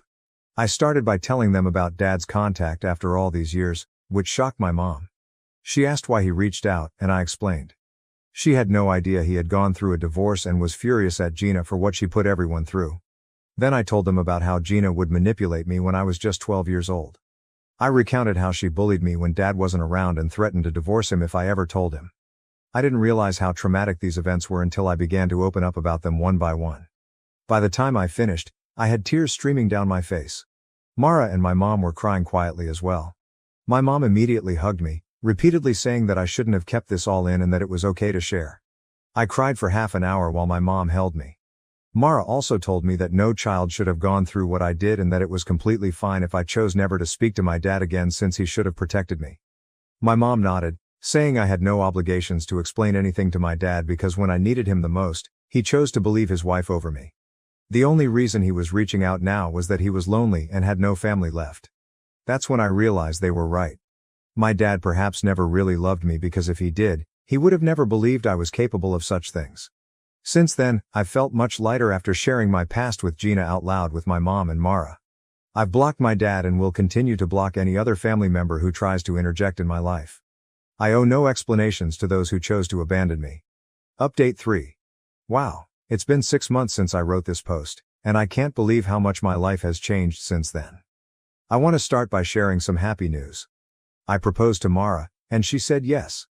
I started by telling them about Dad's contact after all these years, which shocked my mom. She asked why he reached out, and I explained. She had no idea he had gone through a divorce and was furious at Gina for what she put everyone through. Then I told them about how Gina would manipulate me when I was just 12 years old. I recounted how she bullied me when Dad wasn't around and threatened to divorce him if I ever told him. I didn't realize how traumatic these events were until I began to open up about them one by one. By the time I finished, I had tears streaming down my face. Mara and my mom were crying quietly as well. My mom immediately hugged me, repeatedly saying that I shouldn't have kept this all in and that it was okay to share. I cried for half an hour while my mom held me. Mara also told me that no child should have gone through what I did and that it was completely fine if I chose never to speak to my dad again since he should have protected me. My mom nodded, saying I had no obligations to explain anything to my dad because when I needed him the most, he chose to believe his wife over me. The only reason he was reaching out now was that he was lonely and had no family left. That's when I realized they were right. My dad perhaps never really loved me because if he did, he would have never believed I was capable of such things. Since then, I've felt much lighter after sharing my past with Gina out loud with my mom and Mara. I've blocked my dad and will continue to block any other family member who tries to interject in my life. I owe no explanations to those who chose to abandon me. Update 3. Wow, it's been 6 months since I wrote this post, and I can't believe how much my life has changed since then. I want to start by sharing some happy news. I proposed to Mara, and she said yes.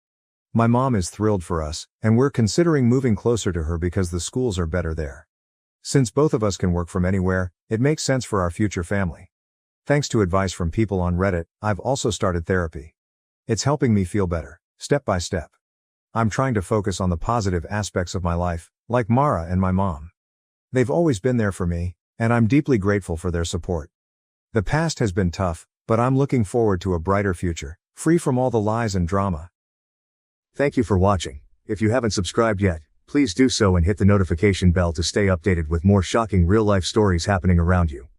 My mom is thrilled for us, and we're considering moving closer to her because the schools are better there. Since both of us can work from anywhere, it makes sense for our future family. Thanks to advice from people on Reddit, I've also started therapy. It's helping me feel better, step by step. I'm trying to focus on the positive aspects of my life, like Mara and my mom. They've always been there for me, and I'm deeply grateful for their support. The past has been tough, but I'm looking forward to a brighter future, free from all the lies and drama. Thank you for watching. If you haven't subscribed yet, please do so and hit the notification bell to stay updated with more shocking real-life stories happening around you.